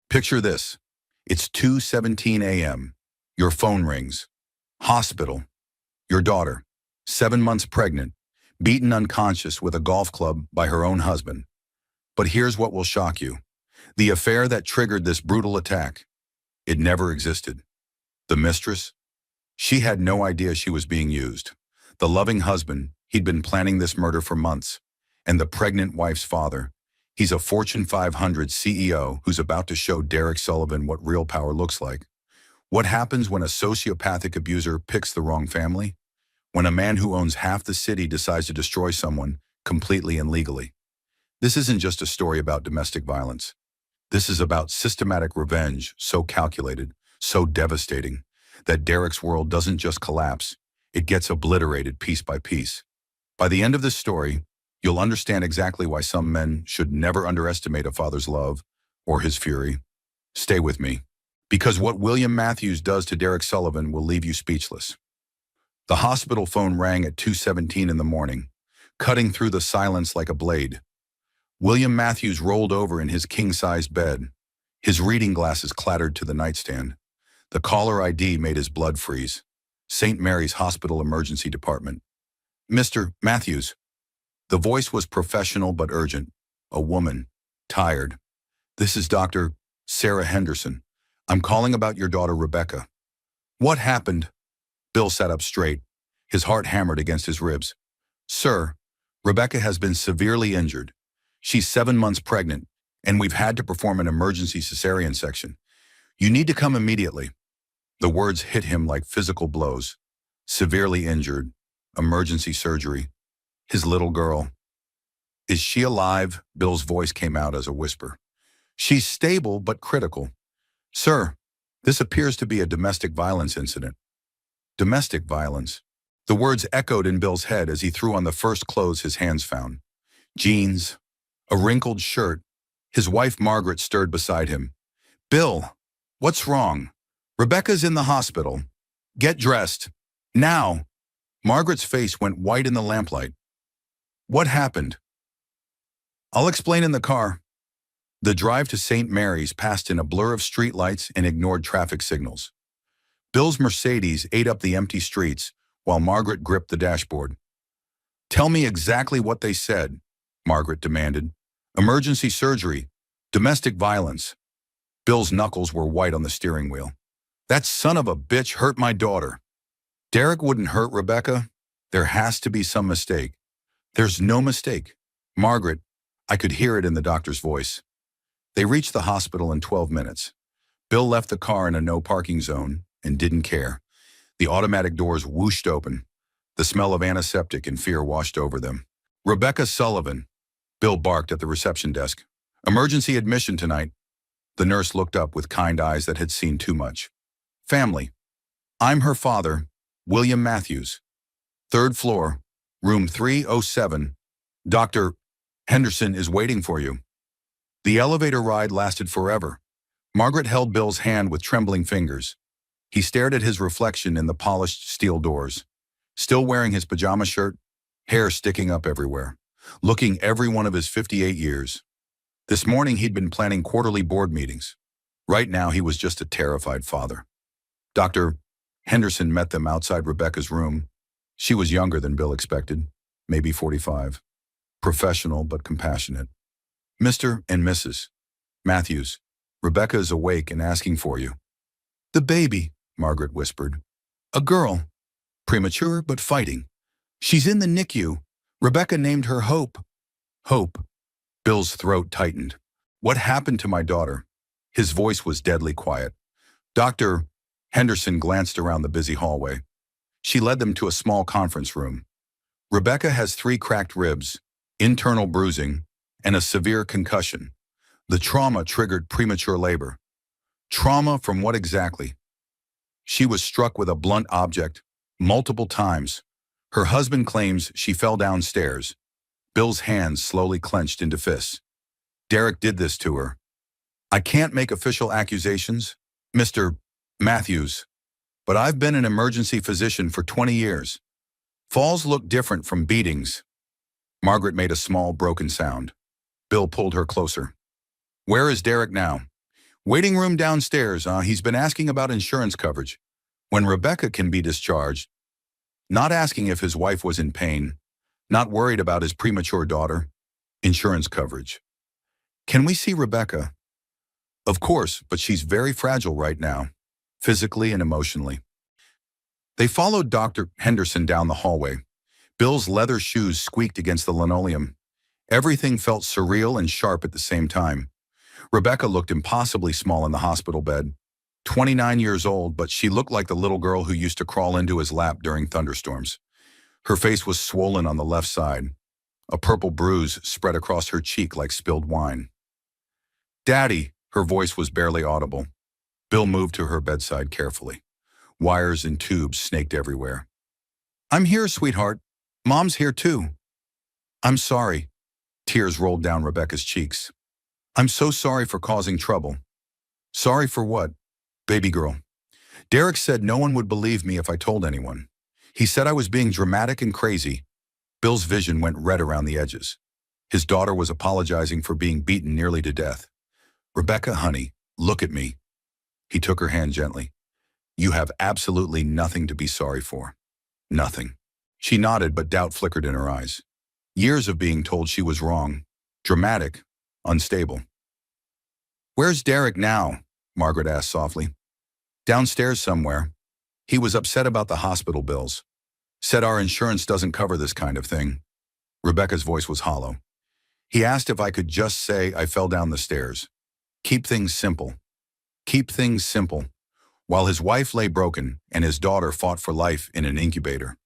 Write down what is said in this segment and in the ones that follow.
Picture this. It's 2:17 a.m. Your phone rings. Hospital. Your daughter, 7 months pregnant, beaten unconscious with a golf club by her own husband. But here's what will shock you. The affair that triggered this brutal attack, it never existed. The mistress? She had no idea she was being used. The loving husband, he'd been planning this murder for months. And the pregnant wife's father, he's a Fortune 500 CEO who's about to show Derek Sullivan what real power looks like. What happens when a sociopathic abuser picks the wrong family? When a man who owns half the city decides to destroy someone completely and legally. This isn't just a story about domestic violence. This is about systematic revenge so calculated, so devastating, that Derek's world doesn't just collapse, it gets obliterated piece by piece. By the end of this story, you'll understand exactly why some men should never underestimate a father's love or his fury. Stay with me, because what William Matthews does to Derek Sullivan will leave you speechless. The hospital phone rang at 2:17 in the morning, cutting through the silence like a blade. William Matthews rolled over in his king-sized bed. His reading glasses clattered to the nightstand. The caller ID made his blood freeze. St. Mary's Hospital Emergency Department. Mr. Matthews. The voice was professional but urgent. A woman. Tired. This is Dr. Sarah Henderson. I'm calling about your daughter, Rebecca. What happened? Bill sat up straight. His heart hammered against his ribs. Sir, Rebecca has been severely injured. She's 7 months pregnant, and we've had to perform an emergency cesarean section. You need to come immediately. The words hit him like physical blows. Severely injured. Emergency surgery. His little girl. Is she alive? Bill's voice came out as a whisper. She's stable but critical. Sir, this appears to be a domestic violence incident. Domestic violence. The words echoed in Bill's head as he threw on the first clothes his hands found. Jeans. A wrinkled shirt. His wife Margaret stirred beside him. Bill, what's wrong? Rebecca's in the hospital. Get dressed. Now. Margaret's face went white in the lamplight. What happened? I'll explain in the car. The drive to St. Mary's passed in a blur of streetlights and ignored traffic signals. Bill's Mercedes ate up the empty streets while Margaret gripped the dashboard. Tell me exactly what they said, Margaret demanded. Emergency surgery. Domestic violence. Bill's knuckles were white on the steering wheel. That son of a bitch hurt my daughter. Derek wouldn't hurt Rebecca. There has to be some mistake. There's no mistake. Margaret, I could hear it in the doctor's voice. They reached the hospital in 12 minutes. Bill left the car in a no-parking zone and didn't care. The automatic doors whooshed open. The smell of antiseptic and fear washed over them. Rebecca Sullivan. Bill barked at the reception desk. Emergency admission tonight. The nurse looked up with kind eyes that had seen too much. Family. I'm her father, William Matthews. 3rd floor, room 307. Dr. Henderson is waiting for you. The elevator ride lasted forever. Margaret held Bill's hand with trembling fingers. He stared at his reflection in the polished steel doors. Still wearing his pajama shirt, hair sticking up everywhere, looking every one of his 58 years. This morning he'd been planning quarterly board meetings. Right now he was just a terrified father. Dr. Henderson met them outside Rebecca's room. She was younger than Bill expected, maybe 45. Professional but compassionate. Mr. and Mrs. Matthews, Rebecca is awake and asking for you. The baby, Margaret whispered. A girl. Premature but fighting. She's in the NICU. Rebecca named her Hope. Hope. Bill's throat tightened. What happened to my daughter? His voice was deadly quiet. Dr. Henderson glanced around the busy hallway. She led them to a small conference room. Rebecca has 3 cracked ribs, internal bruising, and a severe concussion. The trauma triggered premature labor. Trauma from what exactly? She was struck with a blunt object multiple times. Her husband claims she fell downstairs. Bill's hands slowly clenched into fists. Derek did this to her. I can't make official accusations, Mr. Matthews, but I've been an emergency physician for 20 years. Falls look different from beatings. Margaret made a small, broken sound. Bill pulled her closer. Where is Derek now? Waiting room downstairs. He's been asking about insurance coverage. When Rebecca can be discharged, not asking if his wife was in pain, not worried about his premature daughter. Insurance coverage. Can we see Rebecca? Of course, but she's very fragile right now, physically and emotionally. They followed Dr. Henderson down the hallway. Bill's leather shoes squeaked against the linoleum. Everything felt surreal and sharp at the same time. Rebecca looked impossibly small in the hospital bed. 29 years old, but she looked like the little girl who used to crawl into his lap during thunderstorms. Her face was swollen on the left side. A purple bruise spread across her cheek like spilled wine. "Daddy," her voice was barely audible. Bill moved to her bedside carefully. Wires and tubes snaked everywhere. "I'm here, sweetheart. Mom's here too." "I'm sorry." Tears rolled down Rebecca's cheeks. "I'm so sorry for causing trouble." "Sorry for what?" "Baby girl. Derek said no one would believe me if I told anyone. He said I was being dramatic and crazy." Bill's vision went red around the edges. His daughter was apologizing for being beaten nearly to death. "Rebecca, honey, look at me." He took her hand gently. "You have absolutely nothing to be sorry for. Nothing." She nodded, but doubt flickered in her eyes. Years of being told she was wrong. Dramatic. Unstable. "Where's Derek now?" Margaret asked softly. "Downstairs somewhere. He was upset about the hospital bills. Said our insurance doesn't cover this kind of thing." Rebecca's voice was hollow. "He asked if I could just say I fell down the stairs. Keep things simple. Keep things simple." While his wife lay broken and his daughter fought for life in an incubator.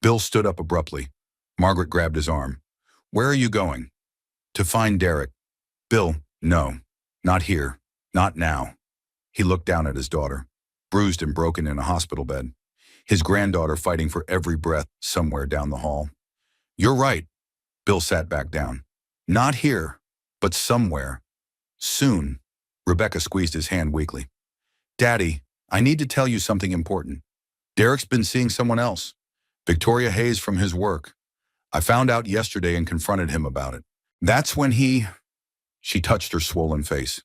Bill stood up abruptly. Margaret grabbed his arm. "Where are you going?" "To find Derek." "Bill, no. Not here. Not now." He looked down at his daughter, bruised and broken in a hospital bed. His granddaughter fighting for every breath somewhere down the hall. "You're right." Bill sat back down. "Not here, but somewhere. Soon." Rebecca squeezed his hand weakly. "Daddy, I need to tell you something important. Derek's been seeing someone else. Victoria Hayes from his work. I found out yesterday and confronted him about it. That's when he..." She touched her swollen face.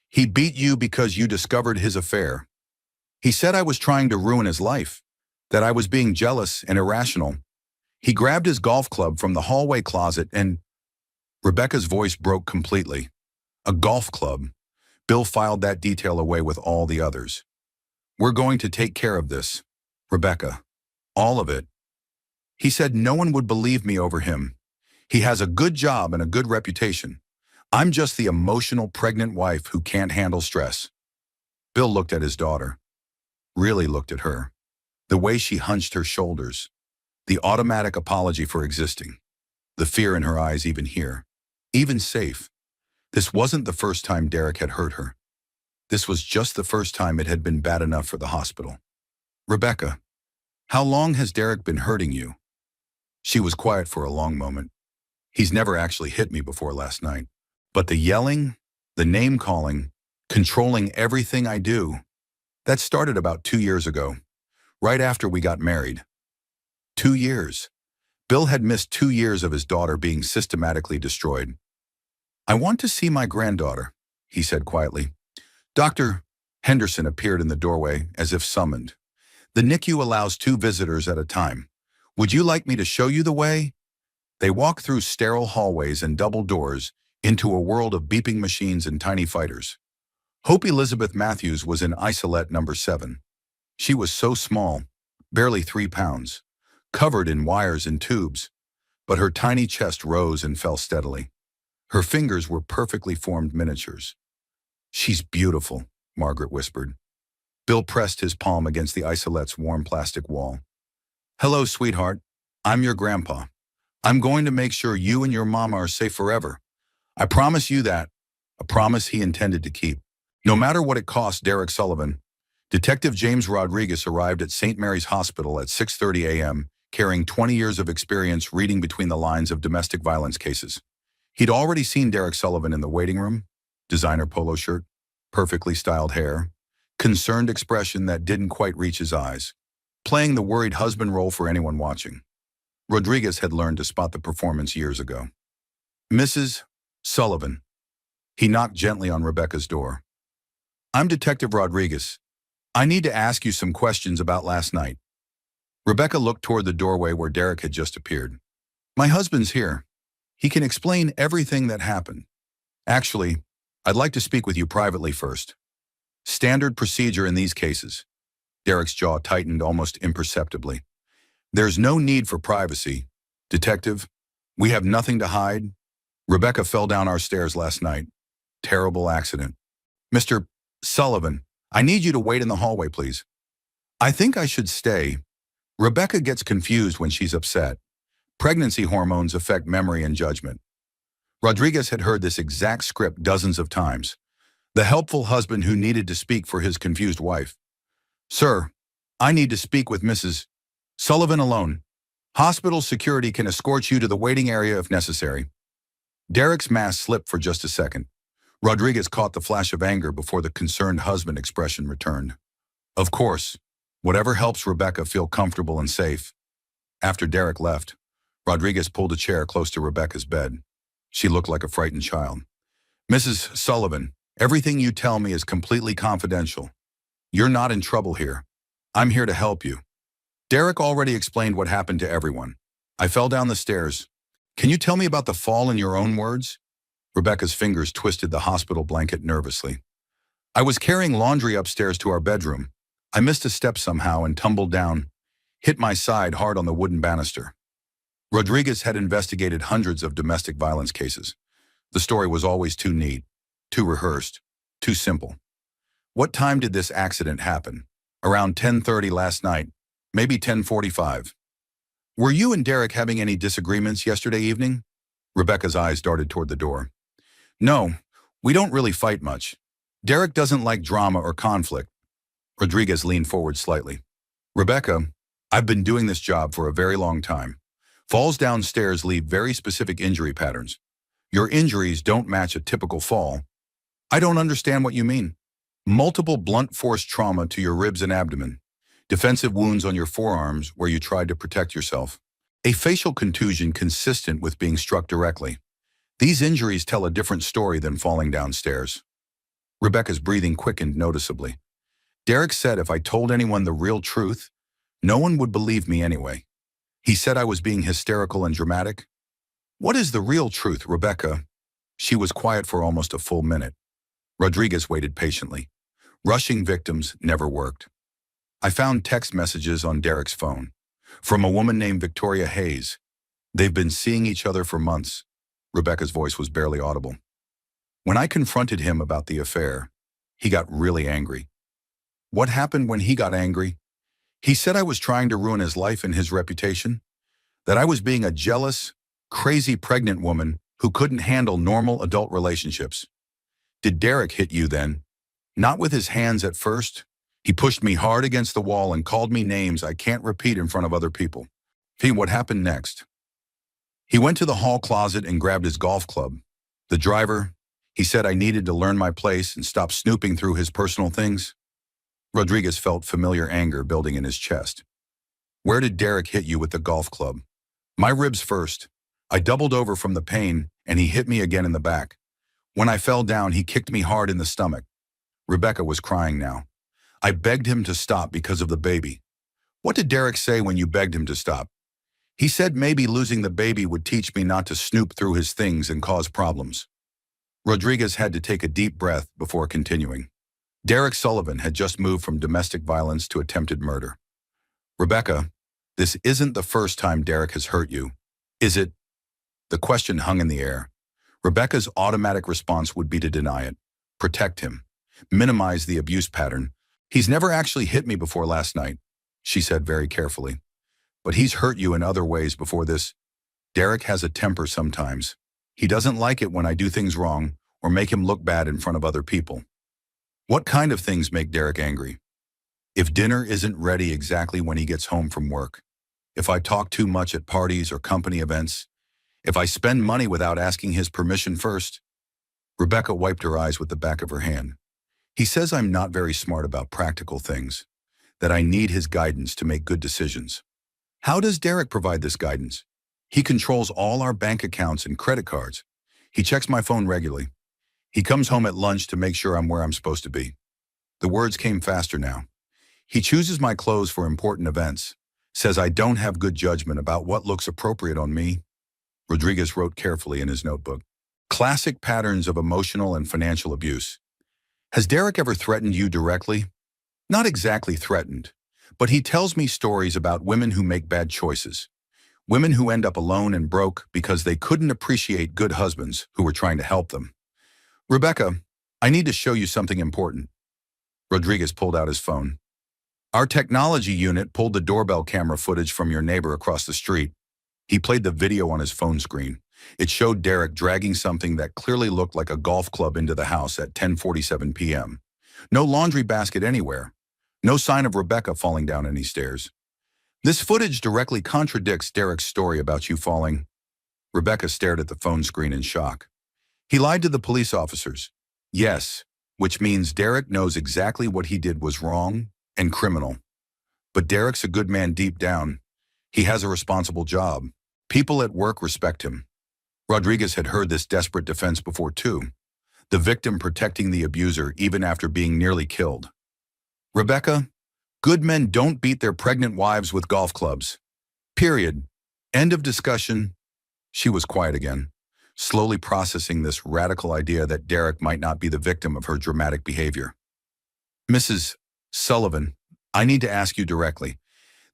"He beat you because you discovered his affair. He said I was trying to ruin his life, that I was being jealous and irrational. He grabbed his golf club from the hallway closet and..." Rebecca's voice broke completely. A golf club. Bill filed that detail away with all the others. "We're going to take care of this, Rebecca. All of it. He said no one would believe me over him. He has a good job and a good reputation. I'm just the emotional pregnant wife who can't handle stress." Bill looked at his daughter. Really looked at her. The way she hunched her shoulders. The automatic apology for existing. The fear in her eyes even here. Even safe. This wasn't the first time Derek had hurt her. This was just the first time it had been bad enough for the hospital. "Rebecca, how long has Derek been hurting you?" She was quiet for a long moment. "He's never actually hit me before last night. But the yelling, the name-calling, controlling everything I do, that started about 2 years ago, right after we got married." 2 years. Bill had missed 2 years of his daughter being systematically destroyed. "I want to see my granddaughter," he said quietly. Dr. Henderson appeared in the doorway as if summoned. "The NICU allows 2 visitors at a time. Would you like me to show you the way?" They walked through sterile hallways and double doors into a world of beeping machines and tiny fighters. Hope Elizabeth Matthews was in isolette number 7. She was so small, barely 3 pounds, covered in wires and tubes, but her tiny chest rose and fell steadily. Her fingers were perfectly formed miniatures. "She's beautiful," Margaret whispered. Bill pressed his palm against the isolette's warm plastic wall. "Hello, sweetheart. I'm your grandpa. I'm going to make sure you and your mama are safe forever. I promise you that." A promise he intended to keep. No matter what it cost Derek Sullivan, Detective James Rodriguez arrived at St. Mary's Hospital at 6:30 a.m., carrying 20 years of experience reading between the lines of domestic violence cases. He'd already seen Derek Sullivan in the waiting room, designer polo shirt, perfectly styled hair, concerned expression that didn't quite reach his eyes, playing the worried husband role for anyone watching. Rodriguez had learned to spot the performance years ago. "Mrs. Sullivan." He knocked gently on Rebecca's door. I'm Detective Rodriguez. I need to ask you some questions about last night. Rebecca looked toward the doorway where Derek had just appeared. My husband's here. He can explain everything that happened. Actually, I'd like to speak with you privately first. Standard procedure in these cases. Derek's jaw tightened almost imperceptibly. There's no need for privacy. Detective, we have nothing to hide. Rebecca fell down our stairs last night. Terrible accident. Mr. Sullivan, I need you to wait in the hallway, please. I think I should stay. Rebecca gets confused when she's upset. Pregnancy hormones affect memory and judgment. Rodriguez had heard this exact script dozens of times. The helpful husband who needed to speak for his confused wife. Sir, I need to speak with Mrs. Sullivan alone. Hospital security can escort you to the waiting area if necessary. Derek's mask slipped for just a second. Rodriguez caught the flash of anger before the concerned husband expression returned. Of course, whatever helps Rebecca feel comfortable and safe. After Derek left, Rodriguez pulled a chair close to Rebecca's bed. She looked like a frightened child. Mrs. Sullivan, everything you tell me is completely confidential. You're not in trouble here. I'm here to help you. Derek already explained what happened to everyone. I fell down the stairs. Can you tell me about the fall in your own words? Rebecca's fingers twisted the hospital blanket nervously. I was carrying laundry upstairs to our bedroom. I missed a step somehow and tumbled down, hit my side hard on the wooden banister. Rodriguez had investigated hundreds of domestic violence cases. The story was always too neat, too rehearsed, too simple. What time did this accident happen? Around 10:30 last night, maybe 10:45. Were you and Derek having any disagreements yesterday evening? Rebecca's eyes darted toward the door. No, we don't really fight much. Derek doesn't like drama or conflict. Rodriguez leaned forward slightly. Rebecca, I've been doing this job for a very long time. Falls downstairs leave very specific injury patterns. Your injuries don't match a typical fall. I don't understand what you mean. Multiple blunt force trauma to your ribs and abdomen. Defensive wounds on your forearms where you tried to protect yourself. A facial contusion consistent with being struck directly. These injuries tell a different story than falling downstairs. Rebecca's breathing quickened noticeably. Derek said if I told anyone the real truth, no one would believe me anyway. He said I was being hysterical and dramatic. What is the real truth, Rebecca? She was quiet for almost a full minute. Rodriguez waited patiently. Rushing victims never worked. I found text messages on Derek's phone from a woman named Victoria Hayes. They've been seeing each other for months. Rebecca's voice was barely audible. When I confronted him about the affair, he got really angry. What happened when he got angry? He said I was trying to ruin his life and his reputation, that I was being a jealous, crazy pregnant woman who couldn't handle normal adult relationships. Did Derek hit you then? Not with his hands at first. He pushed me hard against the wall and called me names I can't repeat in front of other people. What happened next? He went to the hall closet and grabbed his golf club. The driver, he said I needed to learn my place and stop snooping through his personal things. Rodriguez felt familiar anger building in his chest. Where did Derek hit you with the golf club? My ribs first. I doubled over from the pain and he hit me again in the back. When I fell down, he kicked me hard in the stomach. Rebecca was crying now. I begged him to stop because of the baby. What did Derek say when you begged him to stop? He said maybe losing the baby would teach me not to snoop through his things and cause problems. Rodriguez had to take a deep breath before continuing. Derek Sullivan had just moved from domestic violence to attempted murder. Rebecca, this isn't the first time Derek has hurt you, is it? The question hung in the air. Rebecca's automatic response would be to deny it, protect him, minimize the abuse pattern. He's never actually hit me before last night, she said very carefully. But he's hurt you in other ways before this. Derek has a temper sometimes. He doesn't like it when I do things wrong or make him look bad in front of other people. What kind of things make Derek angry? If dinner isn't ready exactly when he gets home from work, if I talk too much at parties or company events, if I spend money without asking his permission first. Rebecca wiped her eyes with the back of her hand. He says I'm not very smart about practical things, that I need his guidance to make good decisions. How does Derek provide this guidance? He controls all our bank accounts and credit cards. He checks my phone regularly. He comes home at lunch to make sure I'm where I'm supposed to be. The words came faster now. He chooses my clothes for important events. Says I don't have good judgment about what looks appropriate on me. Rodriguez wrote carefully in his notebook. Classic patterns of emotional and financial abuse. Has Derek ever threatened you directly? Not exactly threatened, but he tells me stories about women who make bad choices. Women who end up alone and broke because they couldn't appreciate good husbands who were trying to help them. Rebecca, I need to show you something important. Rodriguez pulled out his phone. Our technology unit pulled the doorbell camera footage from your neighbor across the street. He played the video on his phone screen. It showed Derek dragging something that clearly looked like a golf club into the house at 10:47 p.m. No laundry basket anywhere. No sign of Rebecca falling down any stairs. This footage directly contradicts Derek's story about you falling. Rebecca stared at the phone screen in shock. He lied to the police officers. Yes, which means Derek knows exactly what he did was wrong and criminal. But Derek's a good man deep down. He has a responsible job. People at work respect him. Rodriguez had heard this desperate defense before too. The victim protecting the abuser even after being nearly killed. Rebecca, good men don't beat their pregnant wives with golf clubs. Period. End of discussion. She was quiet again, slowly processing this radical idea that Derek might not be the victim of her dramatic behavior. Mrs. Sullivan, I need to ask you directly.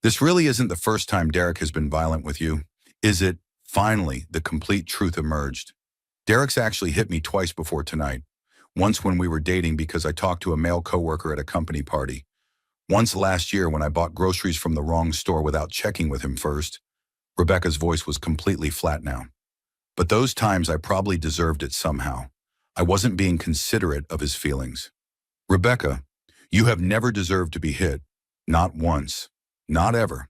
This really isn't the first time Derek has been violent with you, is it? Finally, the complete truth emerged. Derek's actually hit me twice before tonight. Once when we were dating because I talked to a male coworker at a company party. Once last year when I bought groceries from the wrong store without checking with him first. Rebecca's voice was completely flat now. But those times I probably deserved it somehow. I wasn't being considerate of his feelings. Rebecca, you have never deserved to be hit. Not once. Not ever.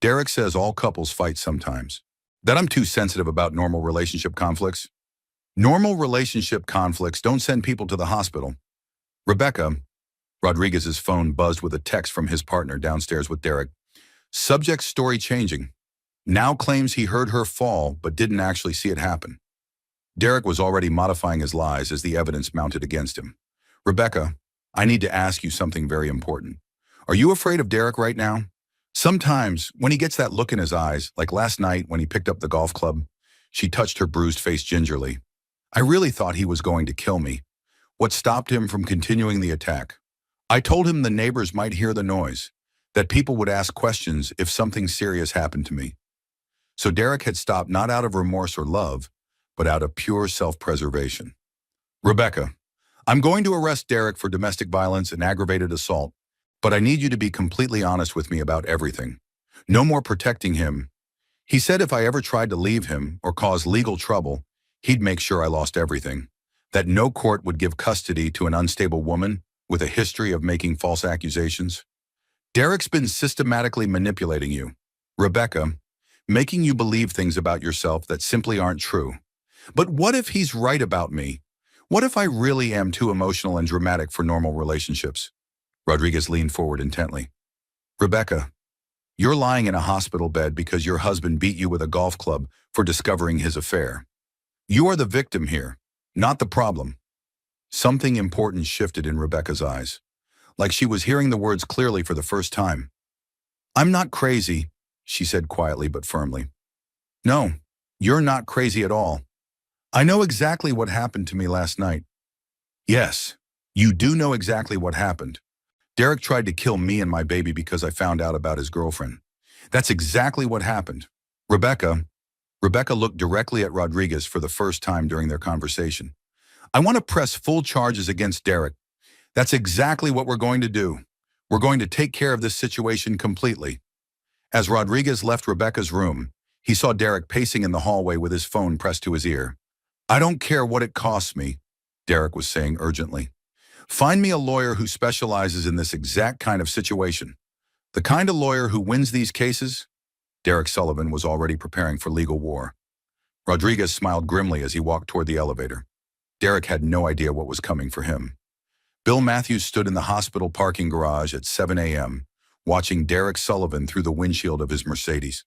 Derek says all couples fight sometimes. That I'm too sensitive about normal relationship conflicts. Normal relationship conflicts don't send people to the hospital. Rebecca, Rodriguez's phone buzzed with a text from his partner downstairs with Derek. Subject story changing. Now claims he heard her fall but didn't actually see it happen. Derek was already modifying his lies as the evidence mounted against him. Rebecca, I need to ask you something very important. Are you afraid of Derek right now? Sometimes, when he gets that look in his eyes, like last night when he picked up the golf club, she touched her bruised face gingerly. I really thought he was going to kill me. What stopped him from continuing the attack? I told him the neighbors might hear the noise, that people would ask questions if something serious happened to me. So Derek had stopped not out of remorse or love, but out of pure self-preservation. Rebecca, I'm going to arrest Derek for domestic violence and aggravated assault, but I need you to be completely honest with me about everything. No more protecting him. He said if I ever tried to leave him or cause legal trouble, he'd make sure I lost everything. That no court would give custody to an unstable woman with a history of making false accusations. Derek's been systematically manipulating you. Rebecca, making you believe things about yourself that simply aren't true. But what if he's right about me? What if I really am too emotional and dramatic for normal relationships? Rodriguez leaned forward intently. Rebecca, you're lying in a hospital bed because your husband beat you with a golf club for discovering his affair. You are the victim here, not the problem. Something important shifted in Rebecca's eyes, like she was hearing the words clearly for the first time. I'm not crazy, she said quietly but firmly. No, you're not crazy at all. I know exactly what happened to me last night. Yes, you do know exactly what happened. Derek tried to kill me and my baby because I found out about his girlfriend. That's exactly what happened. Rebecca looked directly at Rodriguez for the first time during their conversation. I want to press full charges against Derek. That's exactly what we're going to do. We're going to take care of this situation completely. As Rodriguez left Rebecca's room, he saw Derek pacing in the hallway with his phone pressed to his ear. I don't care what it costs me, Derek was saying urgently. Find me a lawyer who specializes in this exact kind of situation. The kind of lawyer who wins these cases? Derek Sullivan was already preparing for legal war. Rodriguez smiled grimly as he walked toward the elevator. Derek had no idea what was coming for him. Bill Matthews stood in the hospital parking garage at 7 a.m., watching Derek Sullivan through the windshield of his Mercedes.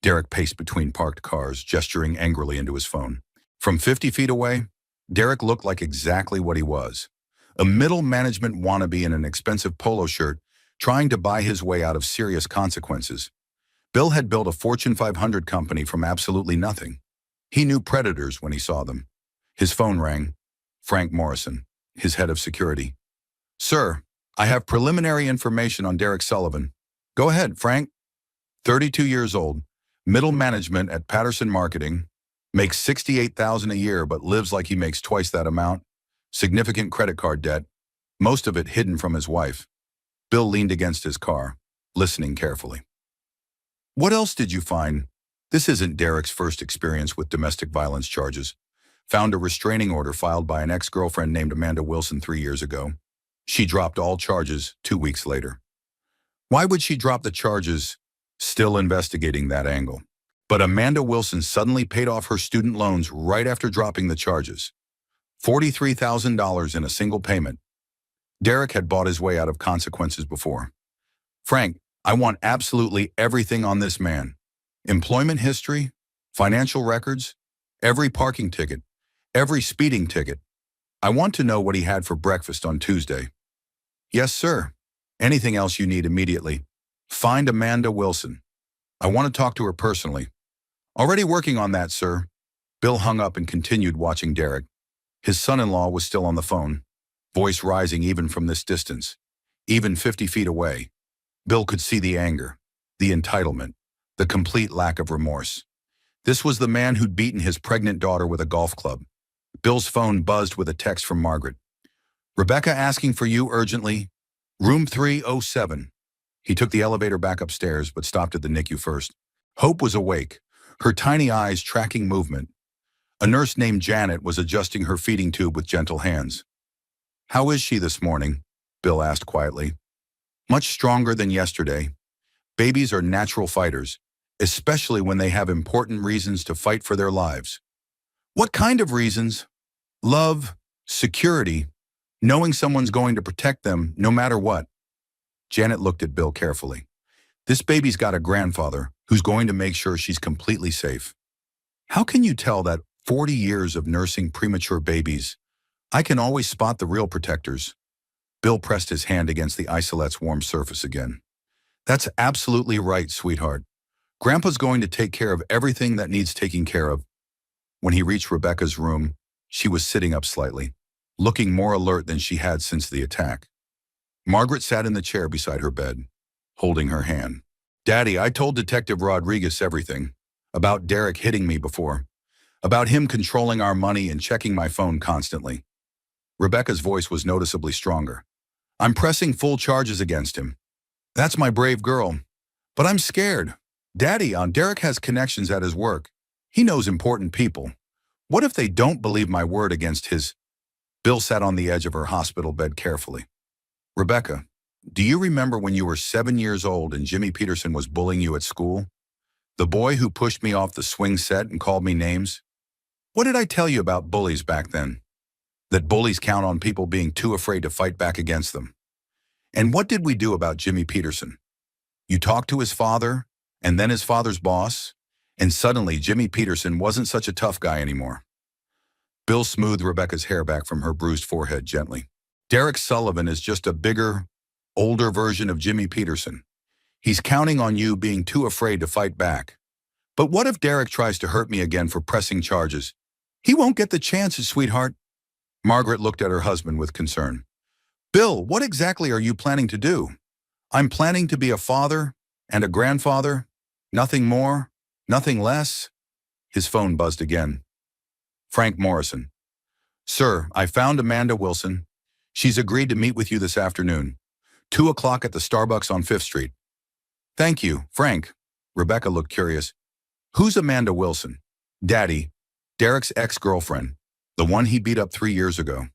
Derek paced between parked cars, gesturing angrily into his phone. From 50 feet away, Derek looked like exactly what he was. A middle management wannabe in an expensive polo shirt, trying to buy his way out of serious consequences. Bill had built a Fortune 500 company from absolutely nothing. He knew predators when he saw them. His phone rang. Frank Morrison, his head of security. "Sir, I have preliminary information on Derek Sullivan." "Go ahead, Frank." 32 years old, middle management at Patterson Marketing, makes $68,000 a year but lives like he makes twice that amount. Significant credit card debt, most of it hidden from his wife. Bill leaned against his car, listening carefully. "What else did you find?" This isn't Derek's first experience with domestic violence charges. Found a restraining order filed by an ex-girlfriend named Amanda Wilson 3 years ago. She dropped all charges 2 weeks later. Why would she drop the charges? Still investigating that angle. But Amanda Wilson suddenly paid off her student loans right after dropping the charges. $43,000 in a single payment. Derek had bought his way out of consequences before. "Frank, I want absolutely everything on this man. Employment history, financial records, every parking ticket, every speeding ticket. I want to know what he had for breakfast on Tuesday." "Yes, sir. Anything else you need immediately. Find Amanda Wilson. I want to talk to her personally." "Already working on that, sir." Bill hung up and continued watching Derek. His son-in-law was still on the phone, voice rising even from this distance, even 50 feet away. Bill could see the anger, the entitlement, the complete lack of remorse. This was the man who'd beaten his pregnant daughter with a golf club. Bill's phone buzzed with a text from Margaret. "Rebecca asking for you urgently. Room 307. He took the elevator back upstairs, but stopped at the NICU first. Hope was awake, her tiny eyes tracking movement. A nurse named Janet was adjusting her feeding tube with gentle hands. "How is she this morning?" Bill asked quietly. "Much stronger than yesterday. Babies are natural fighters, especially when they have important reasons to fight for their lives." "What kind of reasons?" "Love, security, knowing someone's going to protect them no matter what." Janet looked at Bill carefully. "This baby's got a grandfather who's going to make sure she's completely safe." "How can you tell that 40 years of nursing premature babies? I can always spot the real protectors." Bill pressed his hand against the isolette's warm surface again. "That's absolutely right, sweetheart. Grandpa's going to take care of everything that needs taking care of." When he reached Rebecca's room, she was sitting up slightly, looking more alert than she had since the attack. Margaret sat in the chair beside her bed, holding her hand. "Daddy, I told Detective Rodriguez everything. About Derek hitting me before. About him controlling our money and checking my phone constantly." Rebecca's voice was noticeably stronger. "I'm pressing full charges against him. That's my brave girl. But I'm scared. Daddy, Derek has connections at his work. He knows important people. What if they don't believe my word against his?" Bill sat on the edge of her hospital bed carefully. "Rebecca, do you remember when you were 7 years old and Jimmy Peterson was bullying you at school? The boy who pushed me off the swing set and called me names? What did I tell you about bullies back then? That bullies count on people being too afraid to fight back against them. And what did we do about Jimmy Peterson? You talked to his father, and then his father's boss, and suddenly Jimmy Peterson wasn't such a tough guy anymore." Bill smoothed Rebecca's hair back from her bruised forehead gently. "Derek Sullivan is just a bigger, older version of Jimmy Peterson. He's counting on you being too afraid to fight back. But what if Derek tries to hurt me again for pressing charges? He won't get the chances, sweetheart." Margaret looked at her husband with concern. "Bill, what exactly are you planning to do?" "I'm planning to be a father and a grandfather. Nothing more, nothing less." His phone buzzed again. Frank Morrison. "Sir, I found Amanda Wilson. She's agreed to meet with you this afternoon. 2 o'clock at the Starbucks on 5th Street. "Thank you, Frank." Rebecca looked curious. "Who's Amanda Wilson?" "Daddy, Derek's ex-girlfriend, the one he beat up 3 years ago.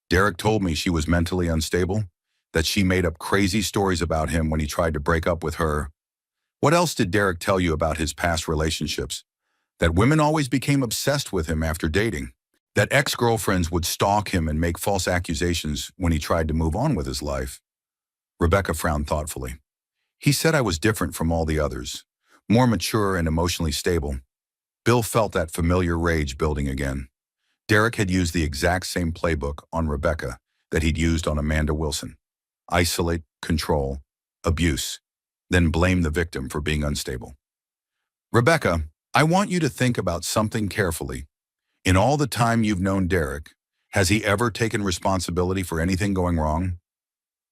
Derek told me she was mentally unstable, that she made up crazy stories about him when he tried to break up with her. What else did Derek tell you about his past relationships? That women always became obsessed with him after dating. That ex-girlfriends would stalk him and make false accusations when he tried to move on with his life." Rebecca frowned thoughtfully. "He said I was different from all the others, more mature and emotionally stable." Bill felt that familiar rage building again. Derek had used the exact same playbook on Rebecca, that he'd used on Amanda Wilson. Isolate, control, abuse, then blame the victim for being unstable. Rebecca, I want you to think about something carefully. In all the time you've known Derek, has he ever taken responsibility for anything going wrong?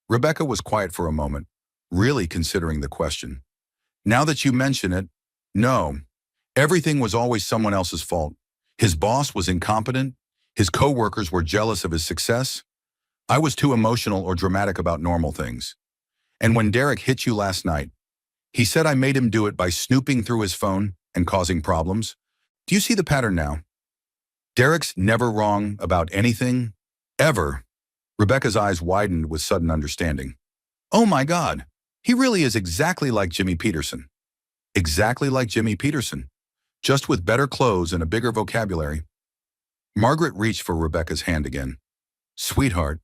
Rebecca was quiet for a moment, really considering the question. Now that you mention it, no. Everything was always someone else's fault. His boss was incompetent. His coworkers were jealous of his success. I was too emotional or dramatic about normal things. And when Derek hit you last night, he said I made him do it by snooping through his phone and causing problems. Do you see the pattern now? Derek's never wrong about anything, ever. Rebecca's eyes widened with sudden understanding. Oh my God, he really is exactly like Jimmy Peterson. Exactly like Jimmy Peterson, just with better clothes and a bigger vocabulary. Margaret reached for Rebecca's hand again. Sweetheart,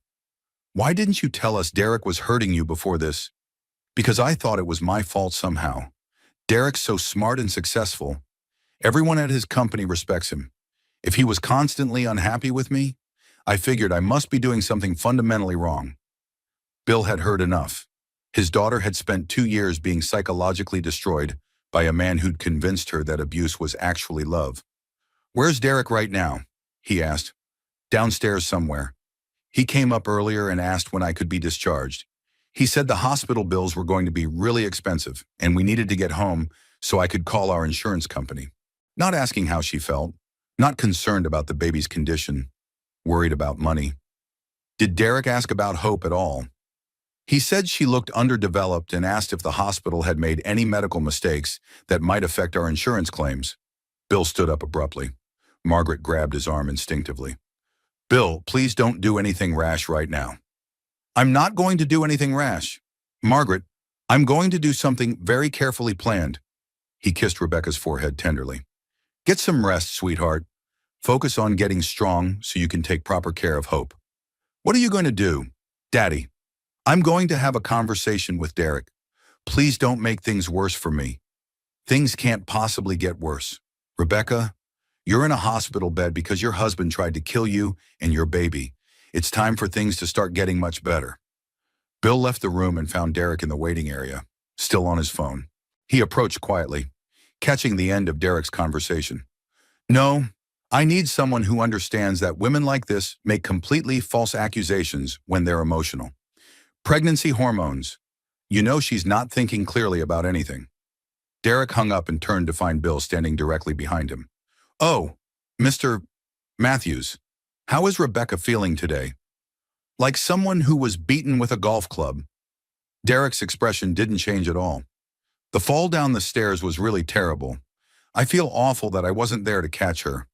why didn't you tell us Derek was hurting you before this? Because I thought it was my fault somehow. Derek's so smart and successful. Everyone at his company respects him. If he was constantly unhappy with me, I figured I must be doing something fundamentally wrong. Bill had heard enough. His daughter had spent 2 years being psychologically destroyed by a man who'd convinced her that abuse was actually love. Where's Derek right now? He asked. Downstairs somewhere. He came up earlier and asked when I could be discharged. He said the hospital bills were going to be really expensive and we needed to get home so I could call our insurance company. Not asking how she felt, not concerned about the baby's condition, worried about money. Did Derek ask about Hope at all? He said she looked underdeveloped and asked if the hospital had made any medical mistakes that might affect our insurance claims. Bill stood up abruptly. Margaret grabbed his arm instinctively. Bill, please don't do anything rash right now. I'm not going to do anything rash. Margaret, I'm going to do something very carefully planned. He kissed Rebecca's forehead tenderly. Get some rest, sweetheart. Focus on getting strong so you can take proper care of Hope. What are you going to do? Daddy, I'm going to have a conversation with Derek. Please don't make things worse for me. Things can't possibly get worse. Rebecca, you're in a hospital bed because your husband tried to kill you and your baby. It's time for things to start getting much better. Bill left the room and found Derek in the waiting area, still on his phone. He approached quietly, catching the end of Derek's conversation. No, I need someone who understands that women like this make completely false accusations when they're emotional. Pregnancy hormones. You know she's not thinking clearly about anything. Derek hung up and turned to find Bill standing directly behind him. Oh, Mr. Matthews, how is Rebecca feeling today? Like someone who was beaten with a golf club. Derek's expression didn't change at all. The fall down the stairs was really terrible. I feel awful that I wasn't there to catch her.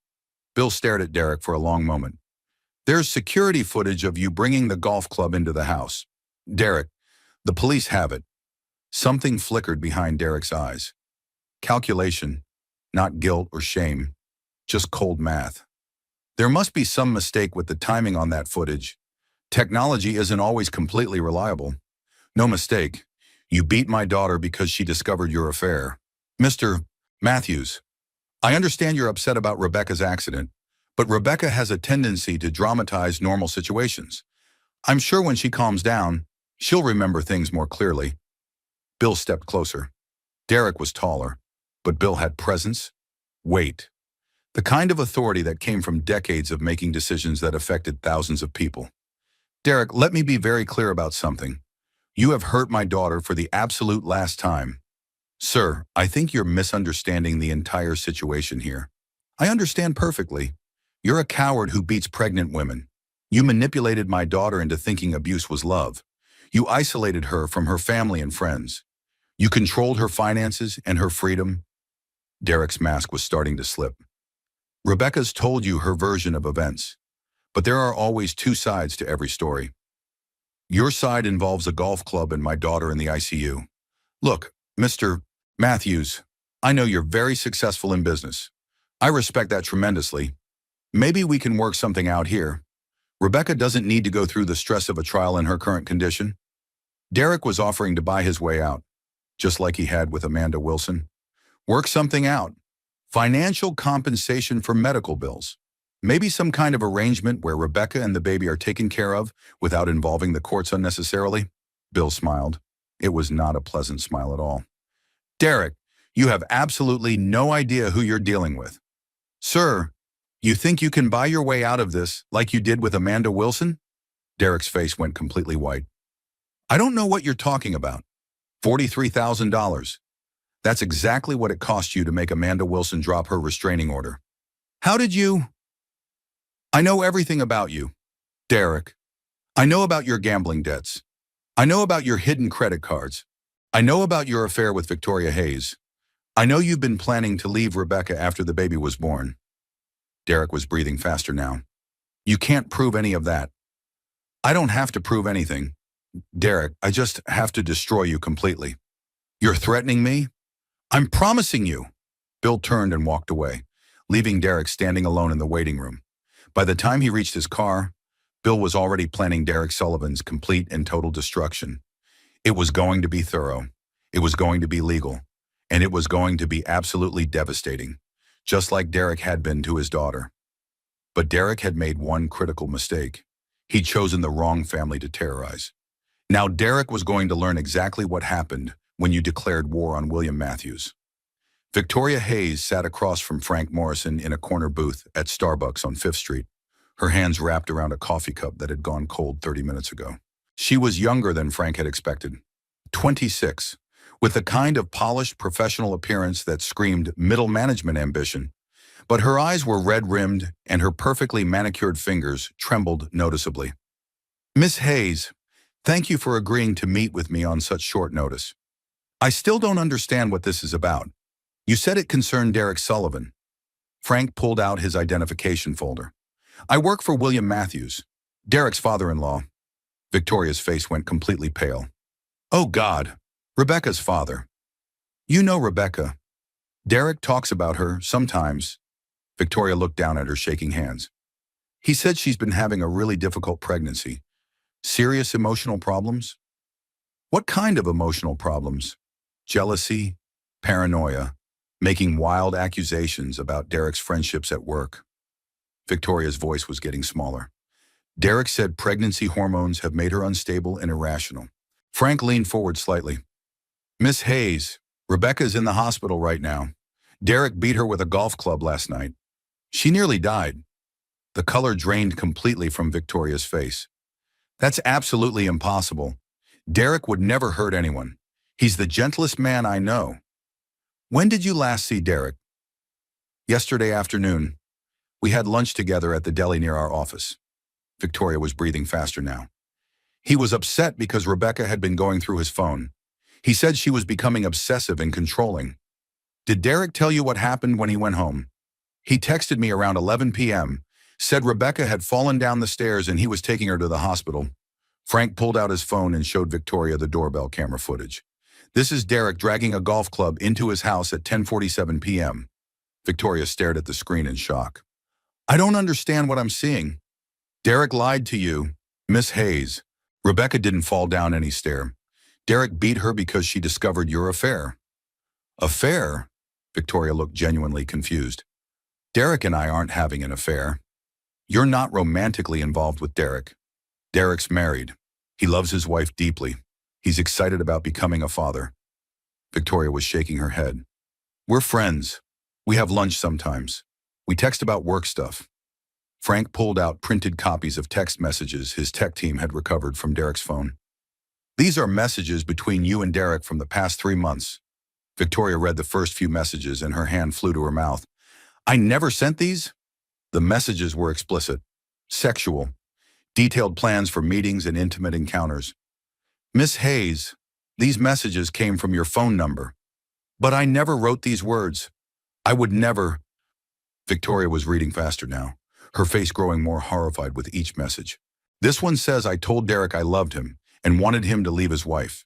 Bill stared at Derek for a long moment. There's security footage of you bringing the golf club into the house. Derek, the police have it. Something flickered behind Derek's eyes. Calculation, not guilt or shame, just cold math. There must be some mistake with the timing on that footage. Technology isn't always completely reliable. No mistake. You beat my daughter because she discovered your affair. Mr. Matthews, I understand you're upset about Rebecca's accident, but Rebecca has a tendency to dramatize normal situations. I'm sure when she calms down, she'll remember things more clearly. Bill stepped closer. Derek was taller, but Bill had presence, weight, the kind of authority that came from decades of making decisions that affected thousands of people. Derek, let me be very clear about something. You have hurt my daughter for the absolute last time. Sir, I think you're misunderstanding the entire situation here. I understand perfectly. You're a coward who beats pregnant women. You manipulated my daughter into thinking abuse was love. You isolated her from her family and friends. You controlled her finances and her freedom. Derek's mask was starting to slip. Rebecca's told you her version of events, but there are always two sides to every story. Your side involves a golf club and my daughter in the ICU. Look, Mr. Matthews, I know you're very successful in business. I respect that tremendously. Maybe we can work something out here. Rebecca doesn't need to go through the stress of a trial in her current condition. Derek was offering to buy his way out, just like he had with Amanda Wilson. Work something out. Financial compensation for medical bills. Maybe some kind of arrangement where Rebecca and the baby are taken care of without involving the courts unnecessarily? Bill smiled. It was not a pleasant smile at all. Derek, you have absolutely no idea who you're dealing with. Sir, you think you can buy your way out of this like you did with Amanda Wilson? Derek's face went completely white. I don't know what you're talking about. $43,000. That's exactly what it cost you to make Amanda Wilson drop her restraining order. How did you? I know everything about you, Derek. I know about your gambling debts. I know about your hidden credit cards. I know about your affair with Victoria Hayes. I know you've been planning to leave Rebecca after the baby was born. Derek was breathing faster now. You can't prove any of that. I don't have to prove anything. Derek, I just have to destroy you completely. You're threatening me? I'm promising you. Bill turned and walked away, leaving Derek standing alone in the waiting room. By the time he reached his car, Bill was already planning Derek Sullivan's complete and total destruction. It was going to be thorough. It was going to be legal. And it was going to be absolutely devastating, just like Derek had been to his daughter. But Derek had made one critical mistake. He'd chosen the wrong family to terrorize. Now Derek was going to learn exactly what happened when you declared war on William Matthews. Victoria Hayes sat across from Frank Morrison in a corner booth at Starbucks on 5th Street, her hands wrapped around a coffee cup that had gone cold 30 minutes ago. She was younger than Frank had expected, 26, with the kind of polished professional appearance that screamed middle management ambition. But her eyes were red-rimmed and her perfectly manicured fingers trembled noticeably. Miss Hayes, thank you for agreeing to meet with me on such short notice. I still don't understand what this is about. You said it concerned Derek Sullivan. Frank pulled out his identification folder. I work for William Matthews, Derek's father-in-law. Victoria's face went completely pale. Oh God, Rebecca's father. You know Rebecca. Derek talks about her sometimes. Victoria looked down at her, shaking hands. He said she's been having a really difficult pregnancy. Serious emotional problems? What kind of emotional problems? Jealousy, paranoia, making wild accusations about Derek's friendships at work. Victoria's voice was getting smaller. Derek said pregnancy hormones have made her unstable and irrational. Frank leaned forward slightly. Miss Hayes, Rebecca's in the hospital right now. Derek beat her with a golf club last night. She nearly died. The color drained completely from Victoria's face. That's absolutely impossible. Derek would never hurt anyone. He's the gentlest man I know. When did you last see Derek? Yesterday afternoon. We had lunch together at the deli near our office. Victoria was breathing faster now. He was upset because Rebecca had been going through his phone. He said she was becoming obsessive and controlling. Did Derek tell you what happened when he went home? He texted me around 11 p.m., said Rebecca had fallen down the stairs and he was taking her to the hospital. Frank pulled out his phone and showed Victoria the doorbell camera footage. This is Derek dragging a golf club into his house at 10:47 p.m. Victoria stared at the screen in shock. I don't understand what I'm seeing. Derek lied to you, Miss Hayes. Rebecca didn't fall down any stair. Derek beat her because she discovered your affair. Affair? Victoria looked genuinely confused. Derek and I aren't having an affair. You're not romantically involved with Derek. Derek's married. He loves his wife deeply. He's excited about becoming a father. Victoria was shaking her head. We're friends. We have lunch sometimes. We text about work stuff. Frank pulled out printed copies of text messages his tech team had recovered from Derek's phone. These are messages between you and Derek from the past 3 months. Victoria read the first few messages and her hand flew to her mouth. I never sent these? The messages were explicit, sexual, detailed plans for meetings and intimate encounters. Miss Hayes, these messages came from your phone number. But I never wrote these words. I would never. Victoria was reading faster now, her face growing more horrified with each message. This one says I told Derek I loved him and wanted him to leave his wife.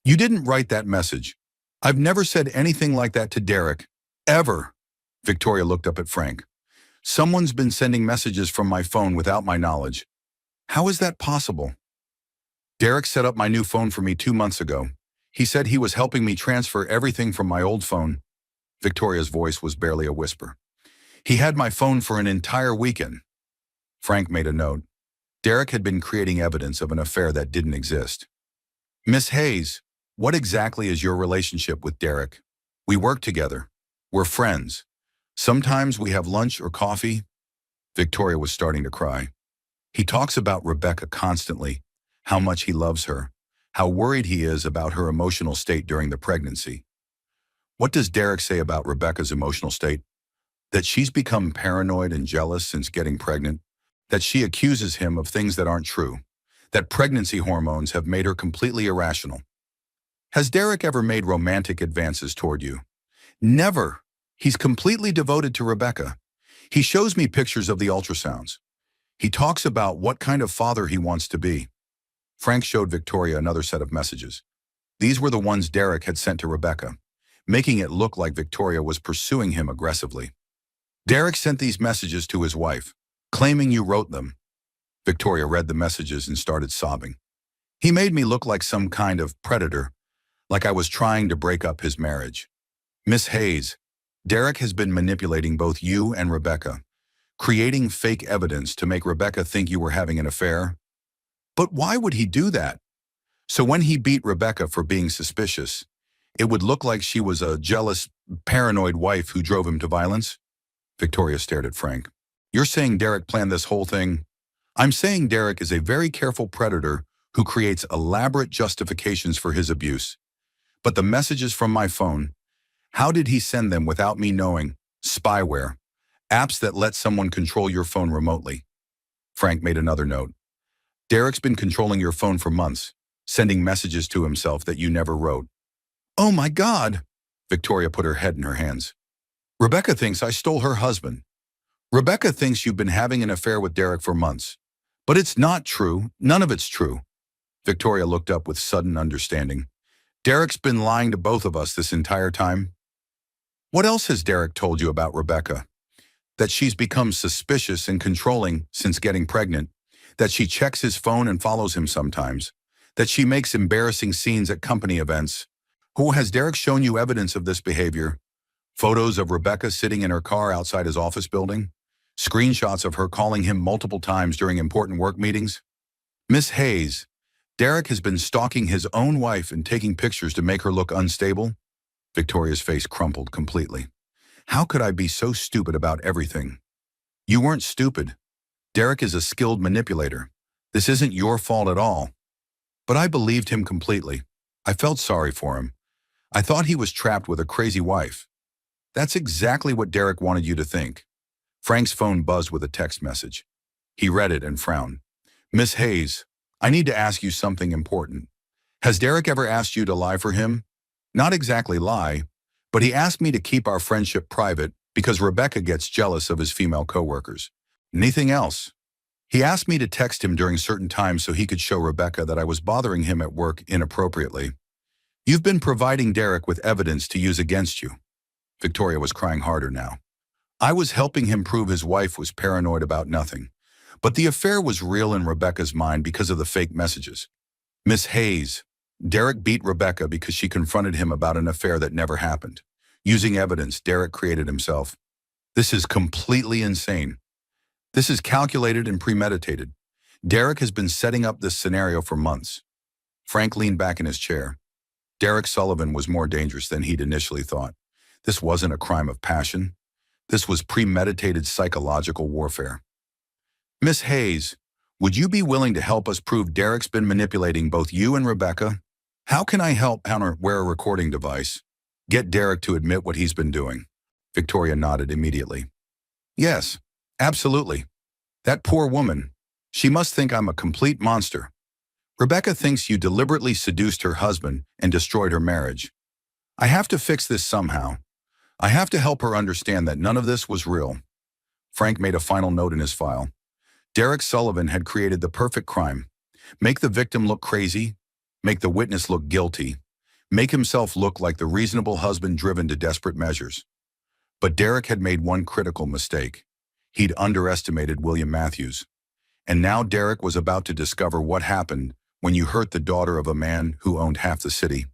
You didn't write that message. I've never said anything like that to Derek, ever. Victoria looked up at Frank. Someone's been sending messages from my phone without my knowledge. How is that possible? Derek set up my new phone for me 2 months ago. He said he was helping me transfer everything from my old phone. Victoria's voice was barely a whisper. He had my phone for an entire weekend. Frank made a note. Derek had been creating evidence of an affair that didn't exist. Miss Hayes, what exactly is your relationship with Derek? We work together. We're friends. Sometimes we have lunch or coffee. Victoria was starting to cry. He talks about Rebecca constantly, how much he loves her, how worried he is about her emotional state during the pregnancy. What does Derek say about Rebecca's emotional state? That she's become paranoid and jealous since getting pregnant, that she accuses him of things that aren't true, that pregnancy hormones have made her completely irrational. Has Derek ever made romantic advances toward you? Never. He's completely devoted to Rebecca. He shows me pictures of the ultrasounds. He talks about what kind of father he wants to be. Frank showed Victoria another set of messages. These were the ones Derek had sent to Rebecca, making it look like Victoria was pursuing him aggressively. Derek sent these messages to his wife, claiming you wrote them. Victoria read the messages and started sobbing. He made me look like some kind of predator, like I was trying to break up his marriage. Miss Hayes, Derek has been manipulating both you and Rebecca, creating fake evidence to make Rebecca think you were having an affair. But why would he do that? So when he beat Rebecca for being suspicious, it would look like she was a jealous, paranoid wife who drove him to violence? Victoria stared at Frank. You're saying Derek planned this whole thing? I'm saying Derek is a very careful predator who creates elaborate justifications for his abuse. But the messages from my phone, how did he send them without me knowing? Spyware. Apps that let someone control your phone remotely. Frank made another note. Derek's been controlling your phone for months, sending messages to himself that you never wrote. Oh my God! Victoria put her head in her hands. Rebecca thinks I stole her husband. Rebecca thinks you've been having an affair with Derek for months. But it's not true. None of it's true. Victoria looked up with sudden understanding. Derek's been lying to both of us this entire time. What else has Derek told you about Rebecca? That she's become suspicious and controlling since getting pregnant, that she checks his phone and follows him sometimes, that she makes embarrassing scenes at company events. Who has Derek shown you evidence of this behavior? Photos of Rebecca sitting in her car outside his office building? Screenshots of her calling him multiple times during important work meetings? Miss Hayes, Derek has been stalking his own wife and taking pictures to make her look unstable? Victoria's face crumpled completely. How could I be so stupid about everything? You weren't stupid. Derek is a skilled manipulator. This isn't your fault at all. But I believed him completely. I felt sorry for him. I thought he was trapped with a crazy wife. That's exactly what Derek wanted you to think. Frank's phone buzzed with a text message. He read it and frowned. Miss Hayes, I need to ask you something important. Has Derek ever asked you to lie for him? Not exactly lie, but he asked me to keep our friendship private because Rebecca gets jealous of his female coworkers. Anything else? He asked me to text him during certain times so he could show Rebecca that I was bothering him at work inappropriately. You've been providing Derek with evidence to use against you. Victoria was crying harder now. I was helping him prove his wife was paranoid about nothing. But the affair was real in Rebecca's mind because of the fake messages. Miss Hayes, Derek beat Rebecca because she confronted him about an affair that never happened. Using evidence Derek created himself. This is completely insane. This is calculated and premeditated. Derek has been setting up this scenario for months. Frank leaned back in his chair. Derek Sullivan was more dangerous than he'd initially thought. This wasn't a crime of passion. This was premeditated psychological warfare. Miss Hayes, would you be willing to help us prove Derek's been manipulating both you and Rebecca? How can I help Hunter wear a recording device? Get Derek to admit what he's been doing. Victoria nodded immediately. Yes, absolutely. That poor woman. She must think I'm a complete monster. Rebecca thinks you deliberately seduced her husband and destroyed her marriage. I have to fix this somehow. I have to help her understand that none of this was real. Frank made a final note in his file. Derek Sullivan had created the perfect crime. Make the victim look crazy, make the witness look guilty, make himself look like the reasonable husband driven to desperate measures. But Derek had made one critical mistake. He'd underestimated William Matthews. And now Derek was about to discover what happened when you hurt the daughter of a man who owned half the city.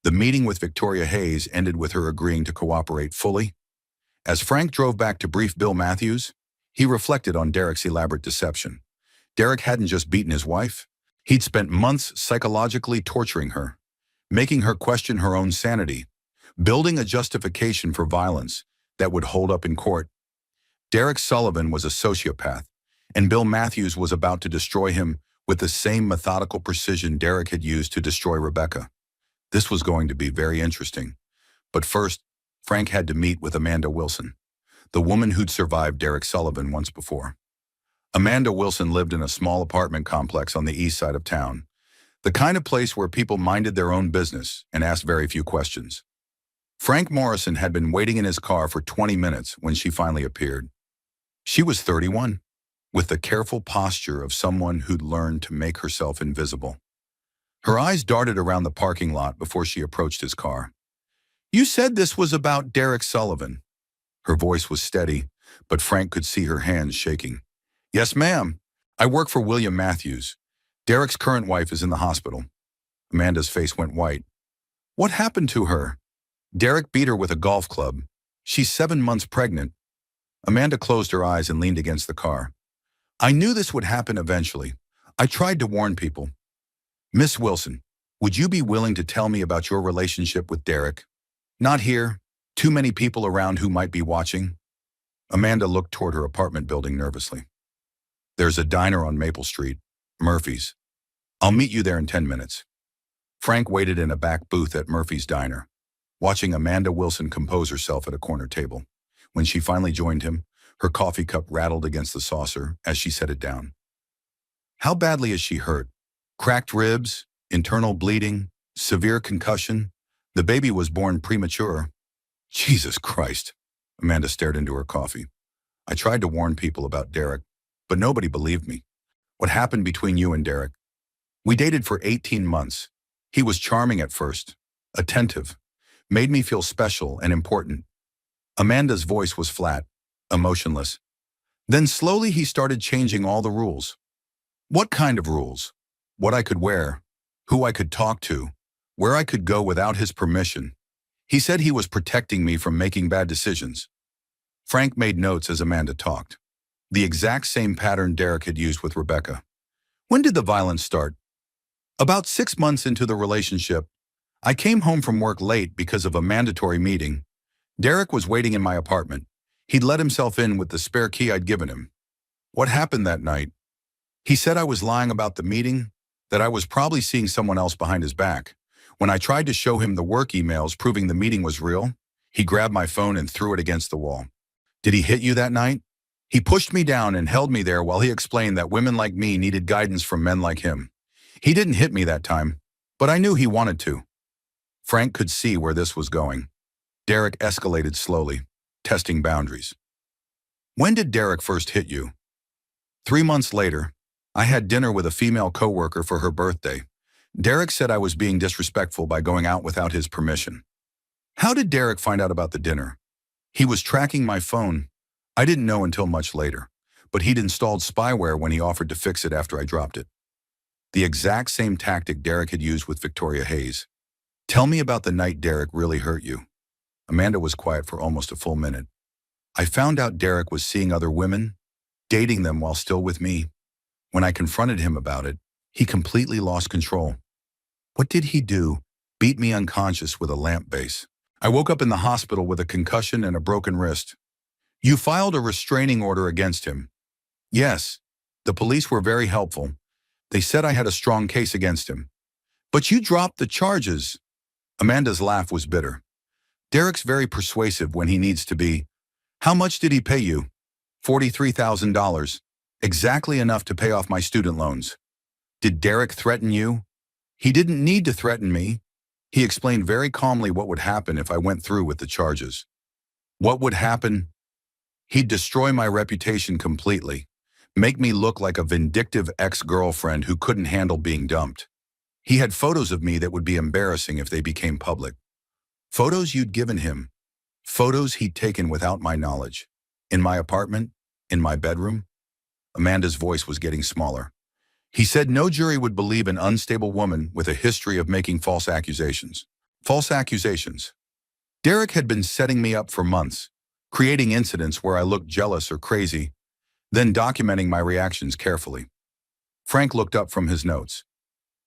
The meeting with Victoria Hayes ended with her agreeing to cooperate fully. As Frank drove back to brief Bill Matthews, he reflected on Derek's elaborate deception. Derek hadn't just beaten his wife. He'd spent months psychologically torturing her, making her question her own sanity, building a justification for violence that would hold up in court. Derek Sullivan was a sociopath, and Bill Matthews was about to destroy him with the same methodical precision Derek had used to destroy Rebecca. This was going to be very interesting. But first, Frank had to meet with Amanda Wilson, the woman who'd survived Derek Sullivan once before. Amanda Wilson lived in a small apartment complex on the east side of town, the kind of place where people minded their own business and asked very few questions. Frank Morrison had been waiting in his car for 20 minutes when she finally appeared. She was 31, with the careful posture of someone who'd learned to make herself invisible. Her eyes darted around the parking lot before she approached his car. "You said this was about Derek Sullivan." Her voice was steady, but Frank could see her hands shaking. "Yes, ma'am. I work for William Matthews. Derek's current wife is in the hospital." Amanda's face went white. "What happened to her?" "Derek beat her with a golf club. She's 7 months pregnant." Amanda closed her eyes and leaned against the car. "I knew this would happen eventually. I tried to warn people." "Miss Wilson, would you be willing to tell me about your relationship with Derek?" "Not here. Too many people around who might be watching." Amanda looked toward her apartment building nervously. "There's a diner on Maple Street, Murphy's. I'll meet you there in 10 minutes. Frank waited in a back booth at Murphy's Diner, watching Amanda Wilson compose herself at a corner table. When she finally joined him, her coffee cup rattled against the saucer as she set it down. "How badly is she hurt? Cracked ribs, internal bleeding, severe concussion? The baby was born premature." "Jesus Christ." Amanda stared into her coffee. "I tried to warn people about Derek, but nobody believed me. What happened between you and Derek?" "We dated for 18 months. He was charming at first, attentive, made me feel special and important." Amanda's voice was flat, emotionless. "Then slowly he started changing all the rules." "What kind of rules?" "What I could wear, who I could talk to, where I could go without his permission. He said he was protecting me from making bad decisions." Frank made notes as Amanda talked. The exact same pattern Derek had used with Rebecca. "When did the violence start?" "About 6 months into the relationship. I came home from work late because of a mandatory meeting. Derek was waiting in my apartment. He'd let himself in with the spare key I'd given him." "What happened that night?" "He said I was lying about the meeting, that I was probably seeing someone else behind his back. When I tried to show him the work emails proving the meeting was real, he grabbed my phone and threw it against the wall." "Did he hit you that night?" "He pushed me down and held me there while he explained that women like me needed guidance from men like him. He didn't hit me that time, but I knew he wanted to." Frank could see where this was going. Derek escalated slowly, testing boundaries. "When did Derek first hit you?" 3 months later. I had dinner with a female coworker for her birthday. Derek said I was being disrespectful by going out without his permission." "How did Derek find out about the dinner?" "He was tracking my phone. I didn't know until much later, but he'd installed spyware when he offered to fix it after I dropped it." The exact same tactic Derek had used with Victoria Hayes. "Tell me about the night Derek really hurt you." Amanda was quiet for almost a full minute. "I found out Derek was seeing other women, dating them while still with me. When I confronted him about it, he completely lost control." "What did he do?" "Beat me unconscious with a lamp base. I woke up in the hospital with a concussion and a broken wrist." "You filed a restraining order against him?" "Yes. The police were very helpful. They said I had a strong case against him." "But you dropped the charges." Amanda's laugh was bitter. "Derek's very persuasive when he needs to be." "How much did he pay you?" $43,000. Exactly enough to pay off my student loans." "Did Derek threaten you?" "He didn't need to threaten me. He explained very calmly what would happen if I went through with the charges." "What would happen?" "He'd destroy my reputation completely, make me look like a vindictive ex-girlfriend who couldn't handle being dumped. He had photos of me that would be embarrassing if they became public." "Photos you'd given him?" "Photos he'd taken without my knowledge. In my apartment, in my bedroom." Amanda's voice was getting smaller. "He said no jury would believe an unstable woman with a history of making false accusations." "False accusations?" "Derek had been setting me up for months. creating incidents where I looked jealous or crazy, then documenting my reactions carefully. Frank looked up from his notes.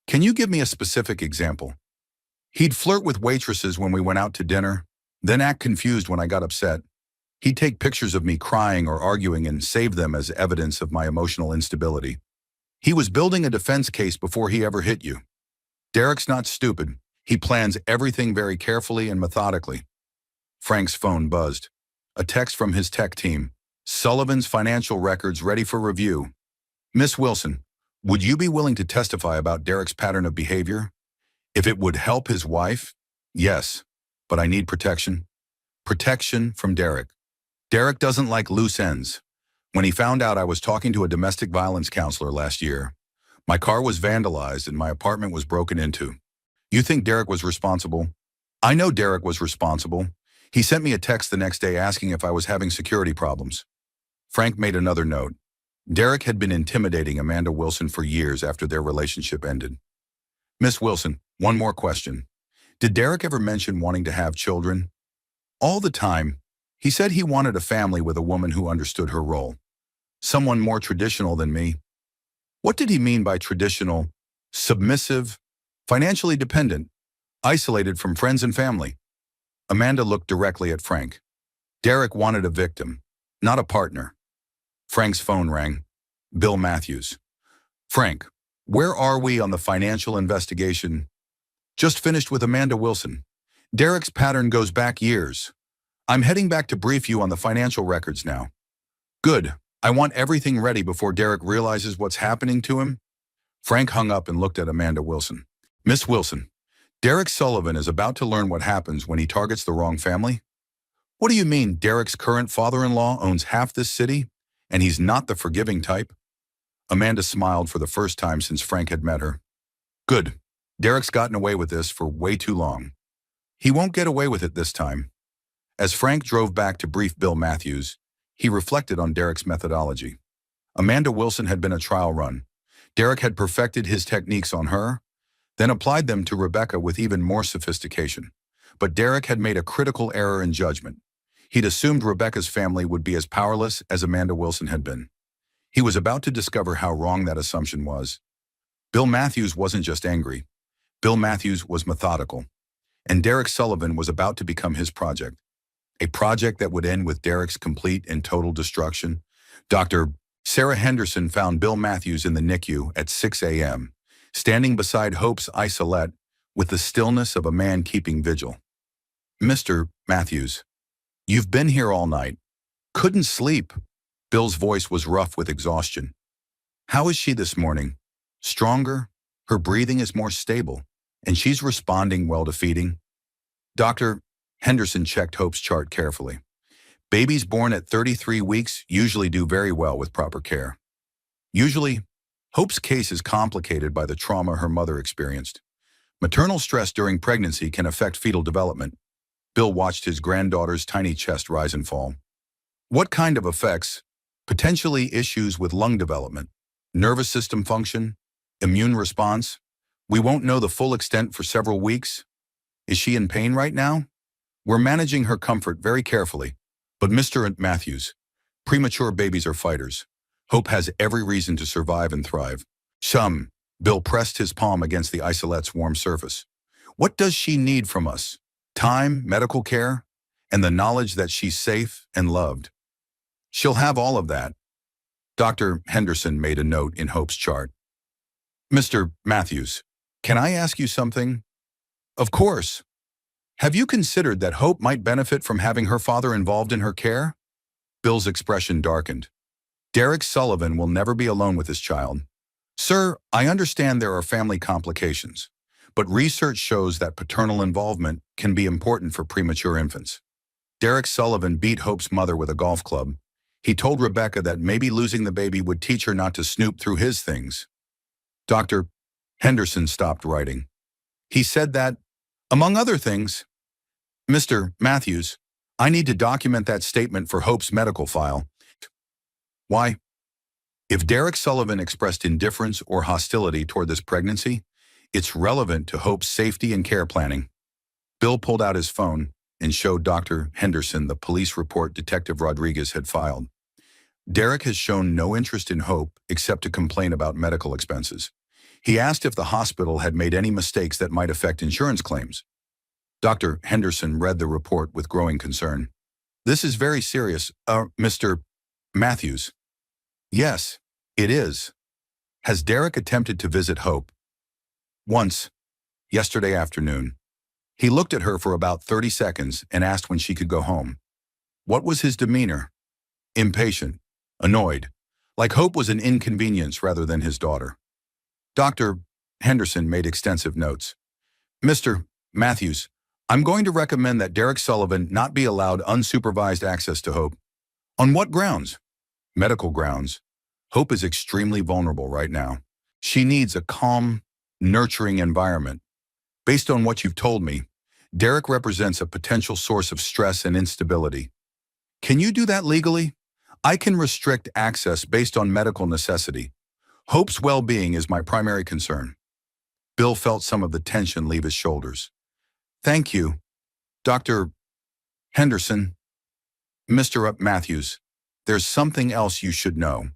Can you give me a specific example? He'd flirt with waitresses when we went out to dinner, then act confused when I got upset. He'd take pictures of me crying or arguing and save them as evidence of my emotional instability. He was building a defense case before he ever hit you. Derek's not stupid. He plans everything very carefully and methodically. Frank's phone buzzed. A text from his tech team. Sullivan's financial records ready for review. Miss Wilson, would you be willing to testify about Derek's pattern of behavior? If it would help his wife? Yes, but I need protection. Protection from Derek. Derek doesn't like loose ends. When he found out I was talking to a domestic violence counselor last year, my car was vandalized and my apartment was broken into. You think Derek was responsible? I know Derek was responsible. He sent me a text the next day asking if I was having security problems. Frank made another note. Derek had been intimidating Amanda Wilson for years after their relationship ended. Miss Wilson, one more question. Did Derek ever mention wanting to have children? All the time. He said he wanted a family with a woman who understood her role. Someone more traditional than me. What did he mean by traditional? Submissive, financially dependent, isolated from friends and family. Amanda looked directly at Frank. Derek wanted a victim, not a partner. Frank's phone rang. Bill Matthews. Frank, where are we on the financial investigation? Just finished with Amanda Wilson. Derek's pattern goes back years. I'm heading back to brief you on the financial records now. Good. I want everything ready before Derek realizes what's happening to him. Frank hung up and looked at Amanda Wilson. Miss Wilson, Derek Sullivan is about to learn what happens when he targets the wrong family? What do you mean Derek's current father-in-law owns half this city, and he's not the forgiving type? Amanda smiled for the first time since Frank had met her. Good. Derek's gotten away with this for way too long. He won't get away with it this time. As Frank drove back to brief Bill Matthews, he reflected on Derek's methodology. Amanda Wilson had been a trial run. Derek had perfected his techniques on her, then applied them to Rebecca with even more sophistication. But Derek had made a critical error in judgment. He'd assumed Rebecca's family would be as powerless as Amanda Wilson had been. He was about to discover how wrong that assumption was. Bill Matthews wasn't just angry. Bill Matthews was methodical. And Derek Sullivan was about to become his project. A project that would end with Derek's complete and total destruction. Dr. Sarah Henderson found Bill Matthews in the NICU at 6 a.m., standing beside Hope's isolette with the stillness of a man keeping vigil. Mr. Matthews, you've been here all night. Couldn't sleep. Bill's voice was rough with exhaustion. How is she this morning? Stronger? Her breathing is more stable, and she's responding well to feeding. Dr. Henderson checked Hope's chart carefully. Babies born at 33 weeks usually do very well with proper care. Usually, Hope's case is complicated by the trauma her mother experienced. Maternal stress during pregnancy can affect fetal development. Bill watched his granddaughter's tiny chest rise and fall. What kind of effects? Potentially issues with lung development, nervous system function, immune response. We won't know the full extent for several weeks. Is she in pain right now? We're managing her comfort very carefully. But Mr. Matthews, premature babies are fighters. Hope has every reason to survive and thrive. Bill pressed his palm against the isolette's warm surface. What does she need from us? Time, medical care, and the knowledge that she's safe and loved. She'll have all of that. Dr. Henderson made a note in Hope's chart. Mr. Matthews, can I ask you something? Of course. Have you considered that Hope might benefit from having her father involved in her care? Bill's expression darkened. Derek Sullivan will never be alone with his child. Sir, I understand there are family complications, but research shows that paternal involvement can be important for premature infants. Derek Sullivan beat Hope's mother with a golf club. He told Rebecca that maybe losing the baby would teach her not to snoop through his things. Dr. Henderson stopped writing. He said that, among other things, Mr. Matthews, I need to document that statement for Hope's medical file. Why? If Derek Sullivan expressed indifference or hostility toward this pregnancy, it's relevant to Hope's safety and care planning. Bill pulled out his phone, and showed Dr. Henderson the police report Detective Rodriguez had filed. Derek has shown no interest in Hope except to complain about medical expenses. He asked if the hospital had made any mistakes that might affect insurance claims. Dr. Henderson read the report with growing concern. This is very serious, Mr. Matthews. Yes, it is. Has Derek attempted to visit Hope? Once, yesterday afternoon. He looked at her for about 30 seconds and asked when she could go home. What was his demeanor? Impatient, annoyed, like Hope was an inconvenience rather than his daughter. Dr. Henderson made extensive notes. Mr. Matthews, I'm going to recommend that Derek Sullivan not be allowed unsupervised access to Hope. On what grounds? Medical grounds. Hope is extremely vulnerable right now. She needs a calm, nurturing environment. Based on what you've told me, Derek represents a potential source of stress and instability. Can you do that legally? I can restrict access based on medical necessity. Hope's well-being is my primary concern. Bill felt some of the tension leave his shoulders. Thank you, Dr. Henderson. Mr. Matthews, there's something else you should know.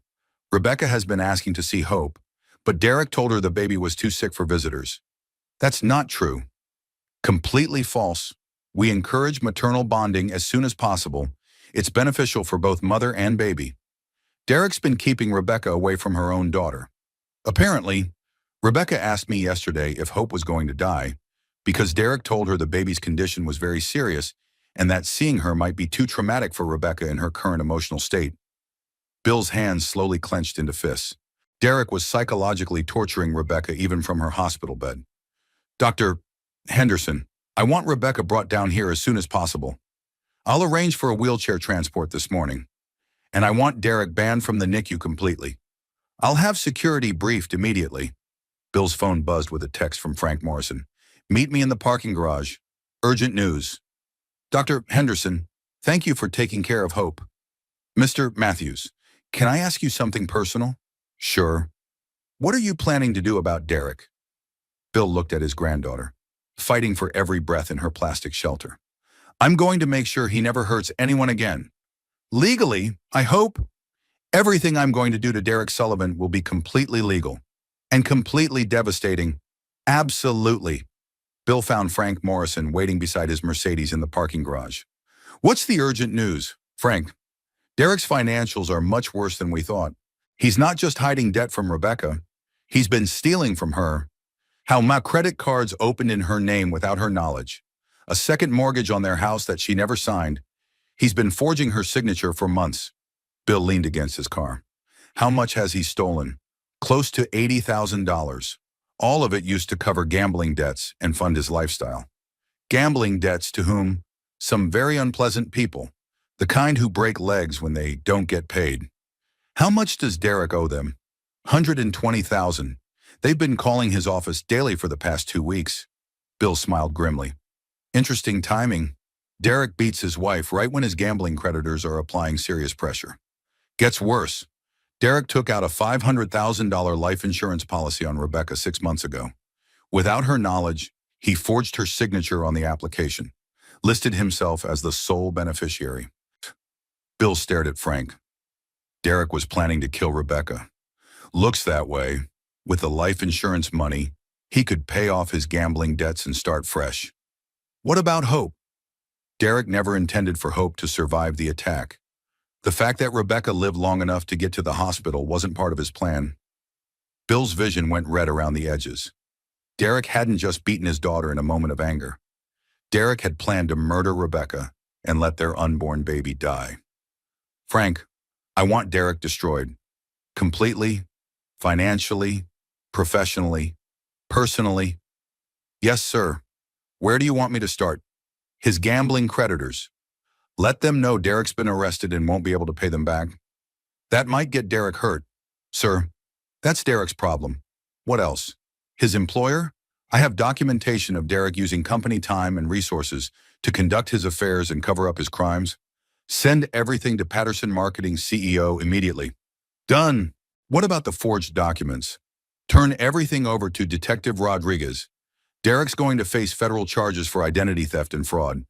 Rebecca has been asking to see Hope, but Derek told her the baby was too sick for visitors. That's not true. Completely false. We encourage maternal bonding as soon as possible. It's beneficial for both mother and baby. Derek's been keeping Rebecca away from her own daughter. Apparently, Rebecca asked me yesterday if Hope was going to die because Derek told her the baby's condition was very serious and that seeing her might be too traumatic for Rebecca in her current emotional state. Bill's hands slowly clenched into fists. Derek was psychologically torturing Rebecca even from her hospital bed. Dr. Henderson, I want Rebecca brought down here as soon as possible. I'll arrange for a wheelchair transport this morning. And I want Derek banned from the NICU completely. I'll have security briefed immediately. Bill's phone buzzed with a text from Frank Morrison. Meet me in the parking garage. Urgent news. Dr. Henderson, thank you for taking care of Hope. Mr. Matthews, can I ask you something personal? Sure. What are you planning to do about Derek? Bill looked at his granddaughter, fighting for every breath in her plastic shelter. I'm going to make sure he never hurts anyone again. Legally, I hope. Everything I'm going to do to Derek Sullivan will be completely legal and completely devastating. Absolutely. Bill found Frank Morrison waiting beside his Mercedes in the parking garage. What's the urgent news? Frank, Derek's financials are much worse than we thought. He's not just hiding debt from Rebecca. He's been stealing from her. How my credit cards opened in her name without her knowledge. A second mortgage on their house that she never signed. He's been forging her signature for months. Bill leaned against his car. How much has he stolen? Close to $80,000. All of it used to cover gambling debts and fund his lifestyle. Gambling debts to whom? Some very unpleasant people. The kind who break legs when they don't get paid. How much does Derek owe them? $120,000. They've been calling his office daily for the past 2 weeks. Bill smiled grimly. Interesting timing. Derek beats his wife right when his gambling creditors are applying serious pressure. Gets worse. Derek took out a $500,000 life insurance policy on Rebecca 6 months ago. Without her knowledge, he forged her signature on the application, listed himself as the sole beneficiary. Bill stared at Frank. Derek was planning to kill Rebecca. Looks that way. With the life insurance money, he could pay off his gambling debts and start fresh. What about Hope? Derek never intended for Hope to survive the attack. The fact that Rebecca lived long enough to get to the hospital wasn't part of his plan. Bill's vision went red around the edges. Derek hadn't just beaten his daughter in a moment of anger. Derek had planned to murder Rebecca and let their unborn baby die. Frank, I want Derek destroyed. Completely, financially, professionally, personally. Yes, sir. Where do you want me to start? His gambling creditors. Let them know Derek's been arrested and won't be able to pay them back. That might get Derek hurt. Sir, that's Derek's problem. What else? His employer? I have documentation of Derek using company time and resources to conduct his affairs and cover up his crimes. Send everything to Patterson Marketing's CEO immediately. Done. What about the forged documents? Turn everything over to Detective Rodriguez. Derek's going to face federal charges for identity theft and fraud.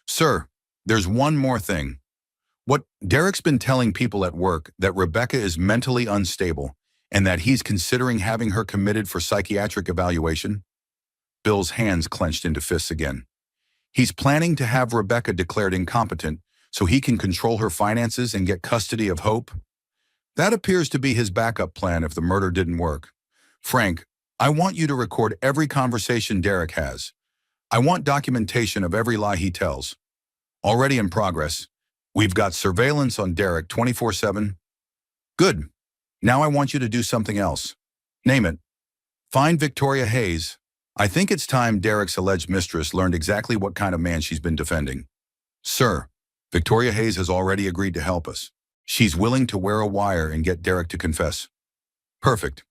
Sir, there's one more thing. Derek's been telling people at work that Rebecca is mentally unstable and that he's considering having her committed for psychiatric evaluation. Bill's hands clenched into fists again. He's planning to have Rebecca declared incompetent so he can control her finances and get custody of Hope. That appears to be his backup plan if the murder didn't work. Frank, I want you to record every conversation Derek has. I want documentation of every lie he tells. Already in progress. We've got surveillance on Derek 24/7. Good. Now I want you to do something else. Name it. Find Victoria Hayes. I think it's time Derek's alleged mistress learned exactly what kind of man she's been defending. Sir, Victoria Hayes has already agreed to help us. She's willing to wear a wire and get Derek to confess. Perfect.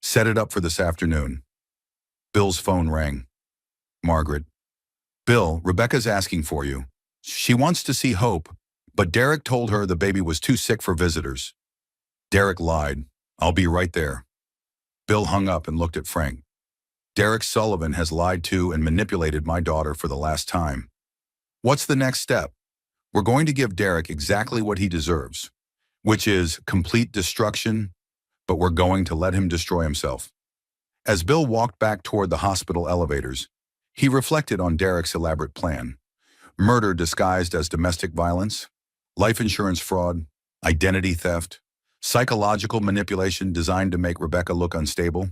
Set it up for this afternoon. Bill's phone rang. Margaret. Bill, Rebecca's asking for you. She wants to see Hope, but Derek told her the baby was too sick for visitors. Derek lied. I'll be right there. Bill hung up and looked at Frank. Derek Sullivan has lied to and manipulated my daughter for the last time. What's the next step? We're going to give Derek exactly what he deserves, which is complete destruction, but we're going to let him destroy himself. As Bill walked back toward the hospital elevators, he reflected on Derek's elaborate plan. Murder disguised as domestic violence, life insurance fraud, identity theft, psychological manipulation designed to make Rebecca look unstable.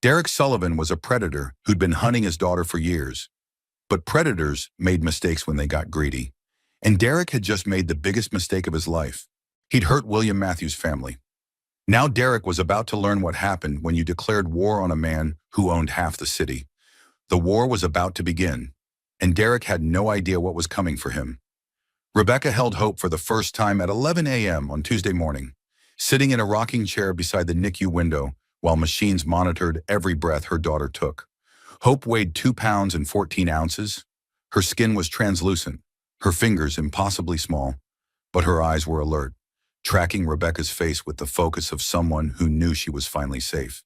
Derek Sullivan was a predator who'd been hunting his daughter for years. But predators made mistakes when they got greedy. And Derek had just made the biggest mistake of his life. He'd hurt William Matthews' family. Now Derek was about to learn what happened when you declared war on a man who owned half the city. The war was about to begin, and Derek had no idea what was coming for him. Rebecca held Hope for the first time at 11 a.m. on Tuesday morning, sitting in a rocking chair beside the NICU window while machines monitored every breath her daughter took. Hope weighed 2 pounds and 14 ounces. Her skin was translucent, her fingers impossibly small, but her eyes were alert, tracking Rebecca's face with the focus of someone who knew she was finally safe.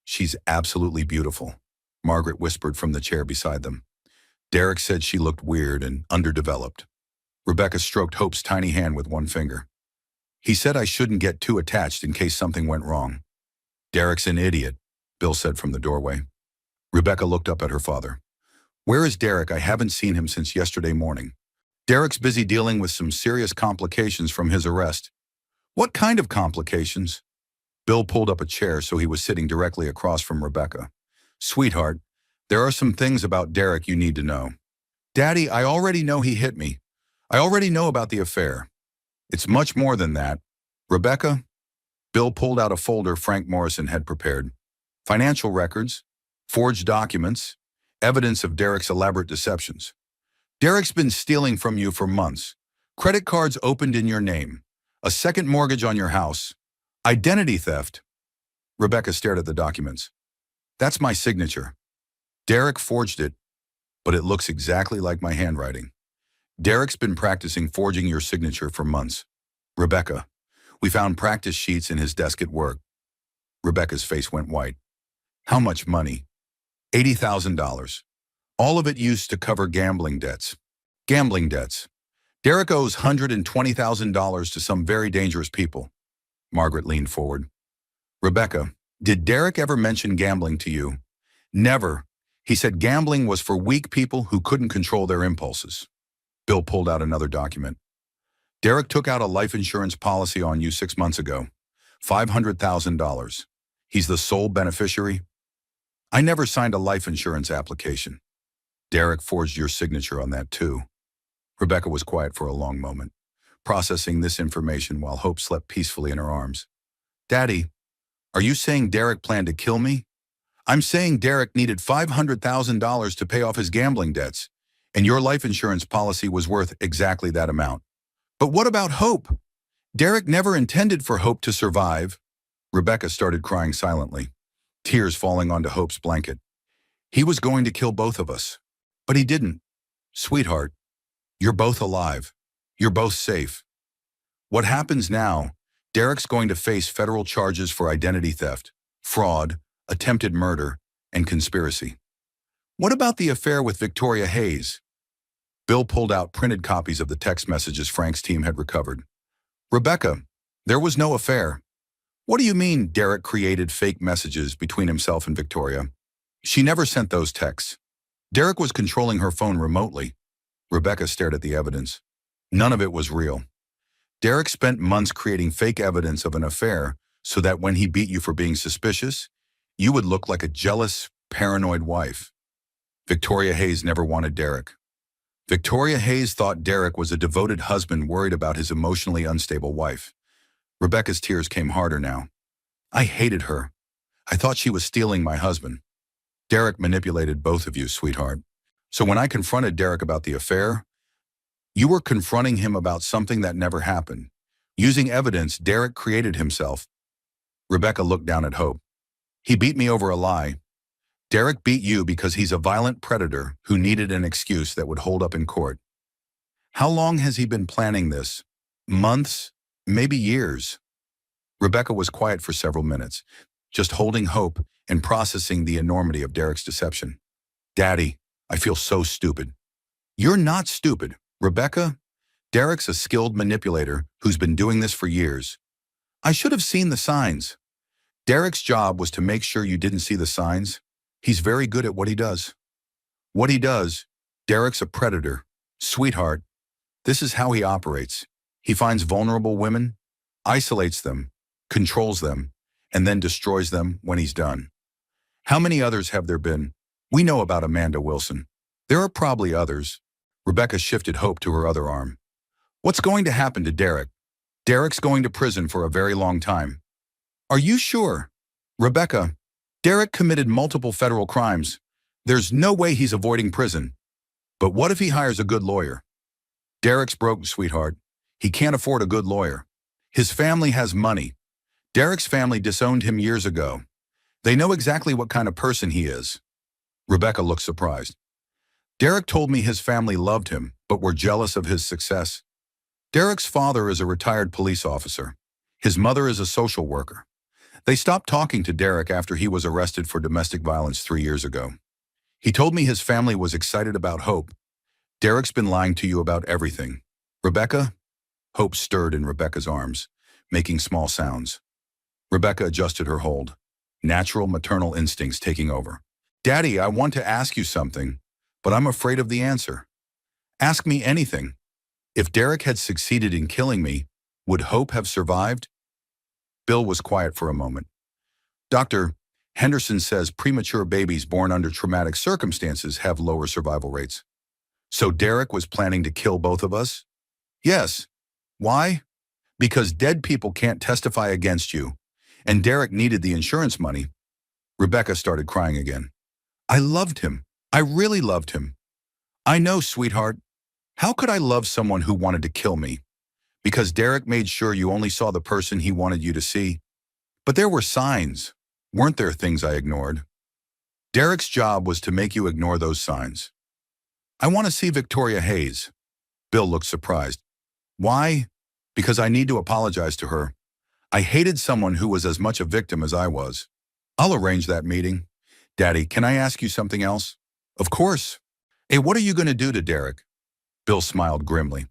She's absolutely beautiful, Margaret whispered from the chair beside them. Derek said she looked weird and underdeveloped. Rebecca stroked Hope's tiny hand with one finger. He said I shouldn't get too attached in case something went wrong. Derek's an idiot, Bill said from the doorway. Rebecca looked up at her father. Where is Derek? I haven't seen him since yesterday morning. Derek's busy dealing with some serious complications from his arrest. What kind of complications? Bill pulled up a chair so he was sitting directly across from Rebecca. Sweetheart, there are some things about Derek you need to know. Daddy, I already know he hit me. I already know about the affair. It's much more than that. Rebecca? Bill pulled out a folder Frank Morrison had prepared. Financial records, forged documents, evidence of Derek's elaborate deceptions. Derek's been stealing from you for months. Credit cards opened in your name. A second mortgage on your house. Identity theft. Rebecca stared at the documents. That's my signature. Derek forged it, but it looks exactly like my handwriting. Derek's been practicing forging your signature for months. Rebecca, we found practice sheets in his desk at work. Rebecca's face went white. How much money? $80,000. All of it used to cover gambling debts. Gambling debts. Derek owes $120,000 to some very dangerous people. Margaret leaned forward. Rebecca, did Derek ever mention gambling to you? Never. He said gambling was for weak people who couldn't control their impulses. Bill pulled out another document. Derek took out a life insurance policy on you 6 months ago. $500,000. He's the sole beneficiary. I never signed a life insurance application. Derek forged your signature on that too. Rebecca was quiet for a long moment, processing this information while Hope slept peacefully in her arms. Daddy, are you saying Derek planned to kill me? I'm saying Derek needed $500,000 to pay off his gambling debts, and your life insurance policy was worth exactly that amount. But what about Hope? Derek never intended for Hope to survive. Rebecca started crying silently, tears falling onto Hope's blanket. He was going to kill both of us, but he didn't. Sweetheart, you're both alive. You're both safe. What happens now? Derek's going to face federal charges for identity theft, fraud, attempted murder, and conspiracy. What about the affair with Victoria Hayes? Bill pulled out printed copies of the text messages Frank's team had recovered. Rebecca, there was no affair. What do you mean Derek created fake messages between himself and Victoria? She never sent those texts. Derek was controlling her phone remotely. Rebecca stared at the evidence. None of it was real. Derek spent months creating fake evidence of an affair so that when he beat you for being suspicious, you would look like a jealous, paranoid wife. Victoria Hayes never wanted Derek. Victoria Hayes thought Derek was a devoted husband worried about his emotionally unstable wife. Rebecca's tears came harder now. I hated her. I thought she was stealing my husband. Derek manipulated both of you, sweetheart. So when I confronted Derek about the affair, you were confronting him about something that never happened. Using evidence Derek created himself. Rebecca looked down at Hope. He beat me over a lie. Derek beat you because he's a violent predator who needed an excuse that would hold up in court. How long has he been planning this? Months? Maybe years? Rebecca was quiet for several minutes, just holding Hope and processing the enormity of Derek's deception. Daddy, I feel so stupid. You're not stupid. Rebecca, Derek's a skilled manipulator who's been doing this for years. I should have seen the signs. Derek's job was to make sure you didn't see the signs. He's very good at what he does. What he does, Derek's a predator. Sweetheart, this is how he operates. He finds vulnerable women, isolates them, controls them, and then destroys them when he's done. How many others have there been? We know about Amanda Wilson. There are probably others. Rebecca shifted Hope to her other arm. What's going to happen to Derek? Derek's going to prison for a very long time. Are you sure? Rebecca, Derek committed multiple federal crimes. There's no way he's avoiding prison. But what if he hires a good lawyer? Derek's broke, sweetheart. He can't afford a good lawyer. His family has money. Derek's family disowned him years ago. They know exactly what kind of person he is. Rebecca looked surprised. Derek told me his family loved him, but were jealous of his success. Derek's father is a retired police officer. His mother is a social worker. They stopped talking to Derek after he was arrested for domestic violence 3 years ago. He told me his family was excited about Hope. Derek's been lying to you about everything. Rebecca? Hope stirred in Rebecca's arms, making small sounds. Rebecca adjusted her hold, natural maternal instincts taking over. Daddy, I want to ask you something, but I'm afraid of the answer. Ask me anything. If Derek had succeeded in killing me, would Hope have survived? Bill was quiet for a moment. Dr. Henderson says premature babies born under traumatic circumstances have lower survival rates. So Derek was planning to kill both of us? Yes. Why? Because dead people can't testify against you, and Derek needed the insurance money. Rebecca started crying again. I loved him. I really loved him. I know, sweetheart. How could I love someone who wanted to kill me? Because Derek made sure you only saw the person he wanted you to see. But there were signs. Weren't there things I ignored? Derek's job was to make you ignore those signs. I want to see Victoria Hayes. Bill looked surprised. Why? Because I need to apologize to her. I hated someone who was as much a victim as I was. I'll arrange that meeting. Daddy, can I ask you something else? Of course. Hey, what are you going to do to Derek? Bill smiled grimly.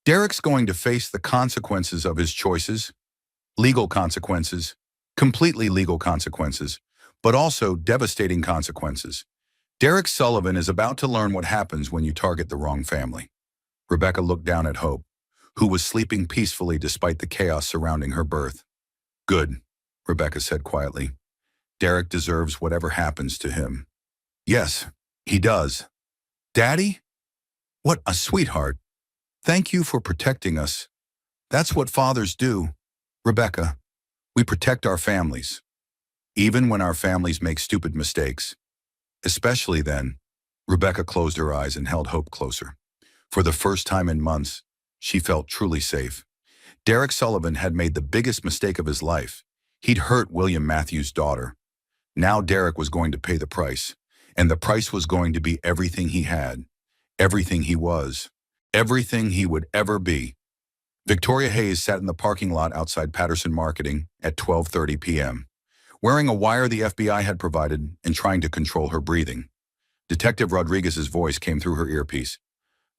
Derek's going to face the consequences of his choices. Legal consequences. Completely legal consequences. But also devastating consequences. Derek Sullivan is about to learn what happens when you target the wrong family. Rebecca looked down at Hope, who was sleeping peacefully despite the chaos surrounding her birth. Good, Rebecca said quietly. Derek deserves whatever happens to him. Yes, he does. Daddy? What a sweetheart. Thank you for protecting us. That's what fathers do. Rebecca, we protect our families. Even when our families make stupid mistakes. Especially then. Rebecca closed her eyes and held Hope closer. For the first time in months, she felt truly safe. Derek Sullivan had made the biggest mistake of his life. He'd hurt William Matthews' daughter. Now Derek was going to pay the price. And the price was going to be everything he had. Everything he was. Everything he would ever be. Victoria Hayes sat in the parking lot outside Patterson Marketing at 12:30 p.m., wearing a wire the FBI had provided and trying to control her breathing. Detective Rodriguez's voice came through her earpiece.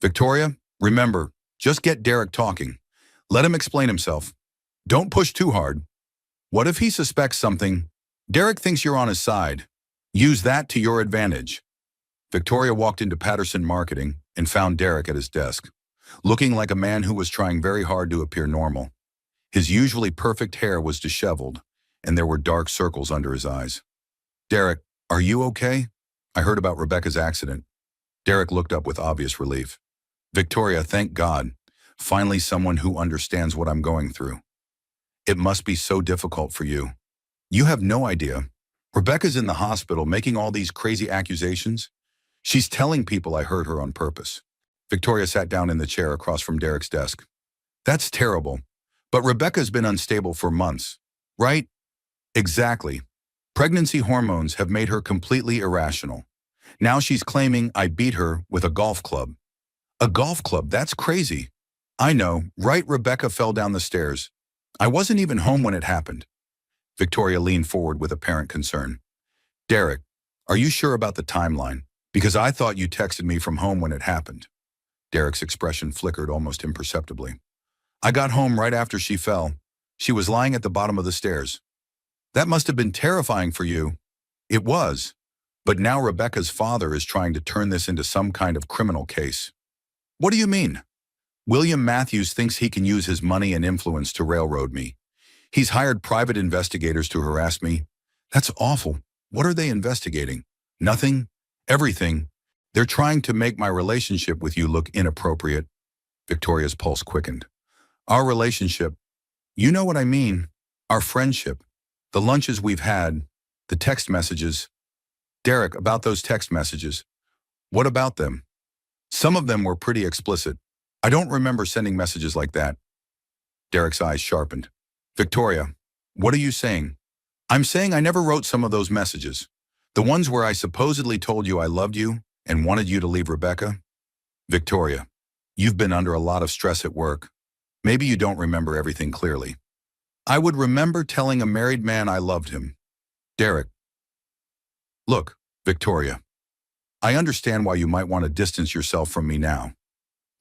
Victoria, remember, just get Derek talking. Let him explain himself. Don't push too hard. What if he suspects something? Derek thinks you're on his side. Use that to your advantage. Victoria walked into Patterson Marketing and found Derek at his desk, looking like a man who was trying very hard to appear normal. His usually perfect hair was disheveled, and there were dark circles under his eyes. Derek, are you okay? I heard about Rebecca's accident. Derek looked up with obvious relief. Victoria, thank God. Finally someone who understands what I'm going through. It must be so difficult for you. You have no idea. Rebecca's in the hospital making all these crazy accusations. She's telling people I hurt her on purpose. Victoria sat down in the chair across from Derek's desk. That's terrible. But Rebecca's been unstable for months, right? Exactly. Pregnancy hormones have made her completely irrational. Now she's claiming I beat her with a golf club. A golf club? That's crazy. I know, right? Rebecca fell down the stairs. I wasn't even home when it happened. Victoria leaned forward with apparent concern. Derek, are you sure about the timeline? Because I thought you texted me from home when it happened. Derek's expression flickered almost imperceptibly. I got home right after she fell. She was lying at the bottom of the stairs. That must have been terrifying for you. It was. But now Rebecca's father is trying to turn this into some kind of criminal case. What do you mean? William Matthews thinks he can use his money and influence to railroad me. He's hired private investigators to harass me. That's awful. What are they investigating? Nothing? Everything. They're trying to make my relationship with you look inappropriate. Victoria's pulse quickened. Our relationship. You know what I mean. Our friendship. The lunches we've had. The text messages. Derek, about those text messages. What about them? Some of them were pretty explicit. I don't remember sending messages like that. Derek's eyes sharpened. Victoria, what are you saying? I'm saying I never wrote some of those messages. The ones where I supposedly told you I loved you and wanted you to leave Rebecca. Victoria, you've been under a lot of stress at work. Maybe you don't remember everything clearly. I would remember telling a married man I loved him. Derek. Look, Victoria, I understand why you might want to distance yourself from me now.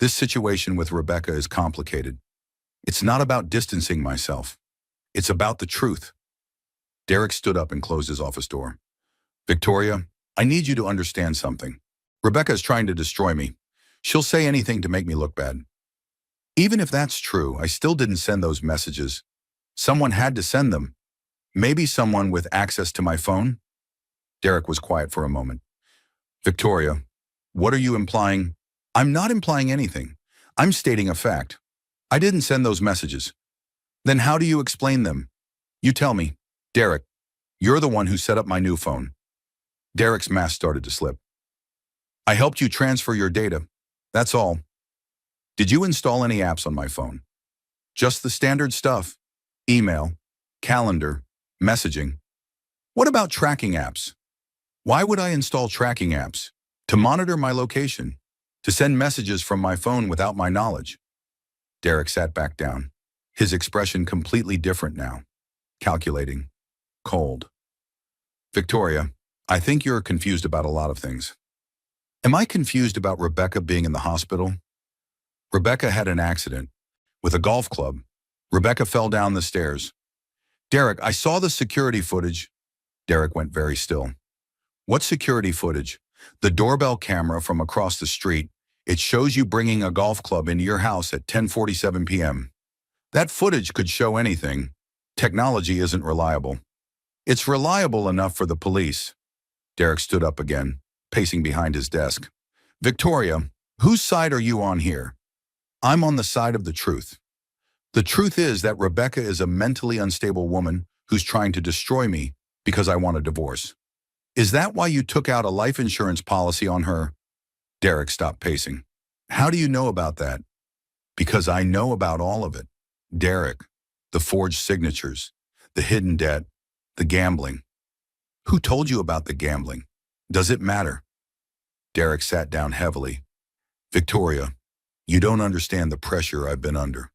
This situation with Rebecca is complicated. It's not about distancing myself. It's about the truth. Derek stood up and closed his office door. Victoria, I need you to understand something. Rebecca is trying to destroy me. She'll say anything to make me look bad. Even if that's true, I still didn't send those messages. Someone had to send them. Maybe someone with access to my phone? Derek was quiet for a moment. Victoria, what are you implying? I'm not implying anything. I'm stating a fact. I didn't send those messages. Then how do you explain them? You tell me. Derek, you're the one who set up my new phone. Derek's mask started to slip. I helped you transfer your data. That's all. Did you install any apps on my phone? Just the standard stuff. Email, calendar, messaging. What about tracking apps? Why would I install tracking apps? To monitor my location. To send messages from my phone without my knowledge. Derek sat back down. His expression completely different now. Calculating. Cold. Victoria, I think you're confused about a lot of things. Am I confused about Rebecca being in the hospital? Rebecca had an accident. With a golf club. Rebecca fell down the stairs. Derek, I saw the security footage. Derek went very still. What security footage? The doorbell camera from across the street. It shows you bringing a golf club into your house at 10:47 p.m. That footage could show anything. Technology isn't reliable. It's reliable enough for the police. Derek stood up again, pacing behind his desk. Victoria, whose side are you on here? I'm on the side of the truth. The truth is that Rebecca is a mentally unstable woman who's trying to destroy me because I want a divorce. Is that why you took out a life insurance policy on her? Derek stopped pacing. How do you know about that? Because I know about all of it. Derek, the forged signatures, the hidden debt, the gambling. Who told you about the gambling? Does it matter? Derek sat down heavily. Victoria, you don't understand the pressure I've been under.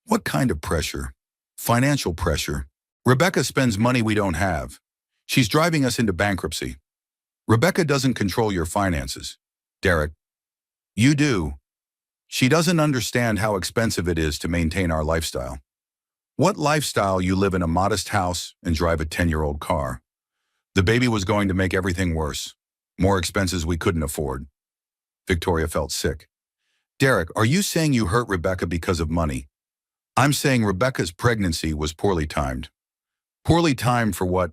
What kind of pressure? Financial pressure. Rebecca spends money we don't have. She's driving us into bankruptcy. Rebecca doesn't control your finances. Derek, you do. She doesn't understand how expensive it is to maintain our lifestyle. What lifestyle you live in a modest house and drive a 10-year-old car? The baby was going to make everything worse. More expenses we couldn't afford. Victoria felt sick. Derek, are you saying you hurt Rebecca because of money? I'm saying Rebecca's pregnancy was poorly timed. Poorly timed for what?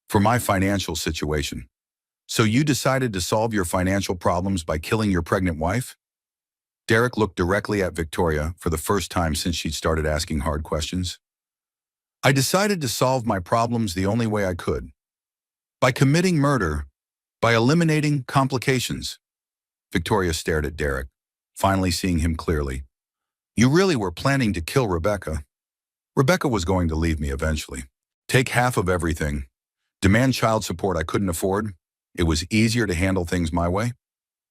For my financial situation. So you decided to solve your financial problems by killing your pregnant wife? Derek looked directly at Victoria for the first time since she'd started asking hard questions. I decided to solve my problems the only way I could. By committing murder, by eliminating complications. Victoria stared at Derek, finally seeing him clearly. You really were planning to kill Rebecca. Rebecca was going to leave me eventually. Take half of everything. Demand child support I couldn't afford. It was easier to handle things my way.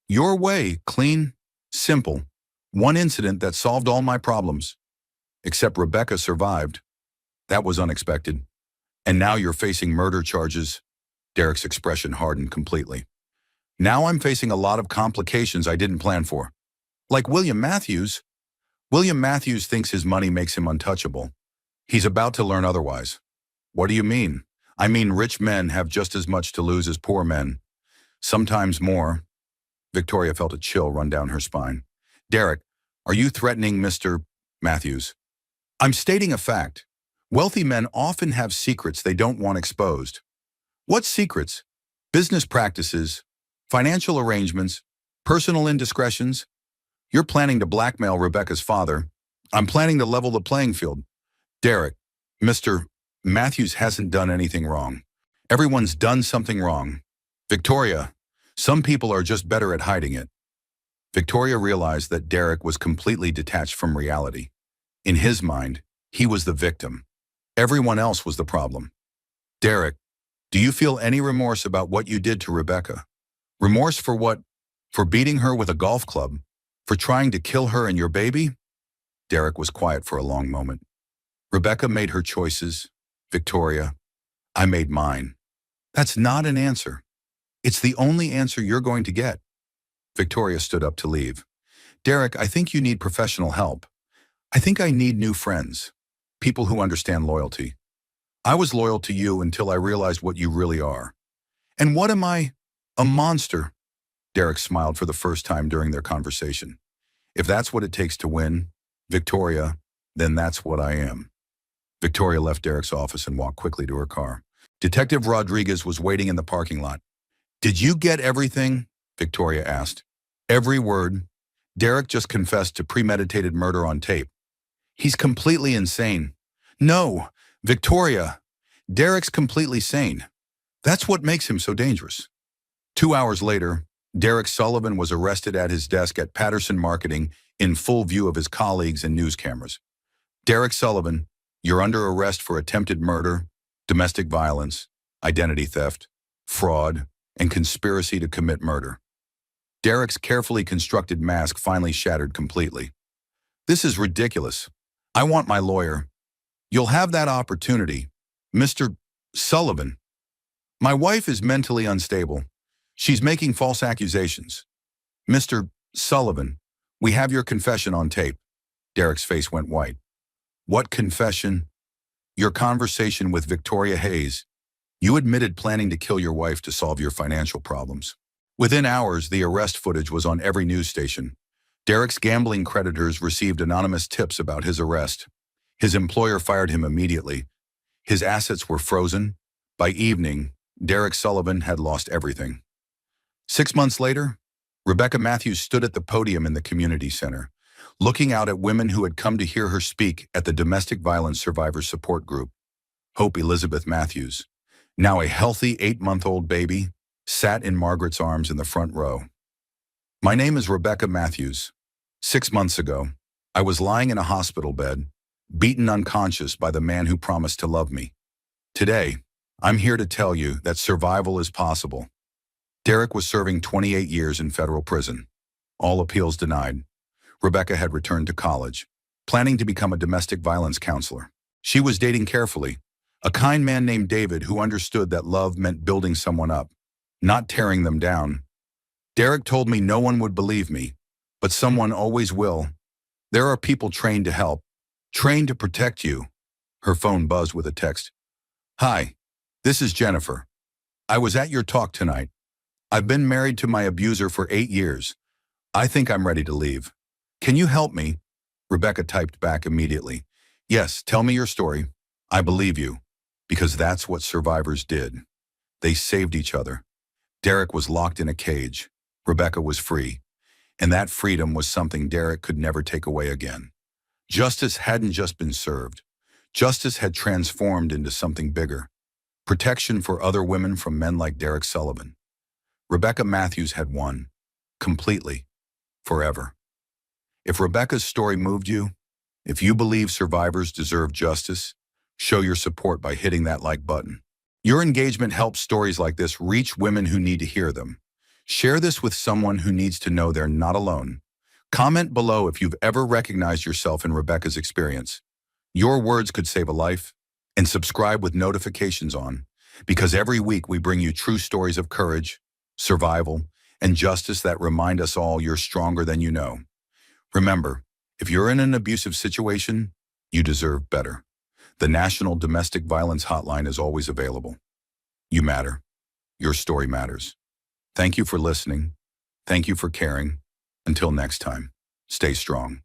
Your way, clean, simple. One incident that solved all my problems. Except Rebecca survived. That was unexpected. And now you're facing murder charges. Derek's expression hardened completely. Now I'm facing a lot of complications I didn't plan for. Like William Matthews. William Matthews thinks his money makes him untouchable. He's about to learn otherwise. What do you mean? I mean rich men have just as much to lose as poor men. Sometimes more. Victoria felt a chill run down her spine. Derek, are you threatening Mr. Matthews? I'm stating a fact. Wealthy men often have secrets they don't want exposed. What secrets? Business practices, financial arrangements, personal indiscretions. You're planning to blackmail Rebecca's father. I'm planning to level the playing field. Derek, Mr. Matthews hasn't done anything wrong. Everyone's done something wrong. Victoria, some people are just better at hiding it. Victoria realized that Derek was completely detached from reality. In his mind, he was the victim. Everyone else was the problem. Derek, do you feel any remorse about what you did to Rebecca? Remorse for what? For beating her with a golf club? For trying to kill her and your baby? Derek was quiet for a long moment. Rebecca made her choices. Victoria, I made mine. That's not an answer. It's the only answer you're going to get. Victoria stood up to leave. Derek, I think you need professional help. I think I need new friends. People who understand loyalty. I was loyal to you until I realized what you really are. And what am I? A monster. Derek smiled for the first time during their conversation. If that's what it takes to win, Victoria, then that's what I am. Victoria left Derek's office and walked quickly to her car. Detective Rodriguez was waiting in the parking lot. Did you get everything? Victoria asked. Every word. Derek just confessed to premeditated murder on tape. He's completely insane. No, Victoria, Derek's completely sane. That's what makes him so dangerous. 2 hours later, Derek Sullivan was arrested at his desk at Patterson Marketing in full view of his colleagues and news cameras. Derek Sullivan, you're under arrest for attempted murder, domestic violence, identity theft, fraud, and conspiracy to commit murder. Derek's carefully constructed mask finally shattered completely. This is ridiculous. I want my lawyer. You'll have that opportunity, Mr. Sullivan. My wife is mentally unstable. She's making false accusations. Mr. Sullivan, we have your confession on tape. Derek's face went white. What confession? Your conversation with Victoria Hayes. You admitted planning to kill your wife to solve your financial problems. Within hours, the arrest footage was on every news station. Derek's gambling creditors received anonymous tips about his arrest. His employer fired him immediately. His assets were frozen. By evening, Derek Sullivan had lost everything. 6 months later, Rebecca Matthews stood at the podium in the community center, looking out at women who had come to hear her speak at the Domestic Violence Survivors Support Group. Hope Elizabeth Matthews, now a healthy 8-month-old baby, sat in Margaret's arms in the front row. My name is Rebecca Matthews. 6 months ago, I was lying in a hospital bed, beaten unconscious by the man who promised to love me. Today, I'm here to tell you that survival is possible. Derek was serving 28 years in federal prison. All appeals denied. Rebecca had returned to college, planning to become a domestic violence counselor. She was dating carefully, a kind man named David who understood that love meant building someone up, not tearing them down. Derek told me no one would believe me, but someone always will, There are people trained to help, trained to protect you. Her phone buzzed with a text. Hi, this is Jennifer. I was at your talk tonight. I've been married to my abuser for 8 years. I think I'm ready to leave. Can you help me? Rebecca typed back immediately. Yes, tell me your story. I believe you. Because that's what survivors did. They saved each other. Derek was locked in a cage. Rebecca was free. And that freedom was something Derek could never take away again. Justice hadn't just been served. Justice had transformed into something bigger. Protection for other women from men like Derek Sullivan. Rebecca Matthews had won. Completely. Forever. If Rebecca's story moved you, if you believe survivors deserve justice, show your support by hitting that like button. Your engagement helps stories like this reach women who need to hear them. Share this with someone who needs to know they're not alone. Comment below if you've ever recognized yourself in Rebecca's experience. Your words could save a life. And subscribe with notifications on, because every week we bring you true stories of courage, survival, and justice that remind us all you're stronger than you know. Remember, if you're in an abusive situation, you deserve better. The National Domestic Violence Hotline is always available. You matter. Your story matters. Thank you for listening. Thank you for caring. Until next time, stay strong.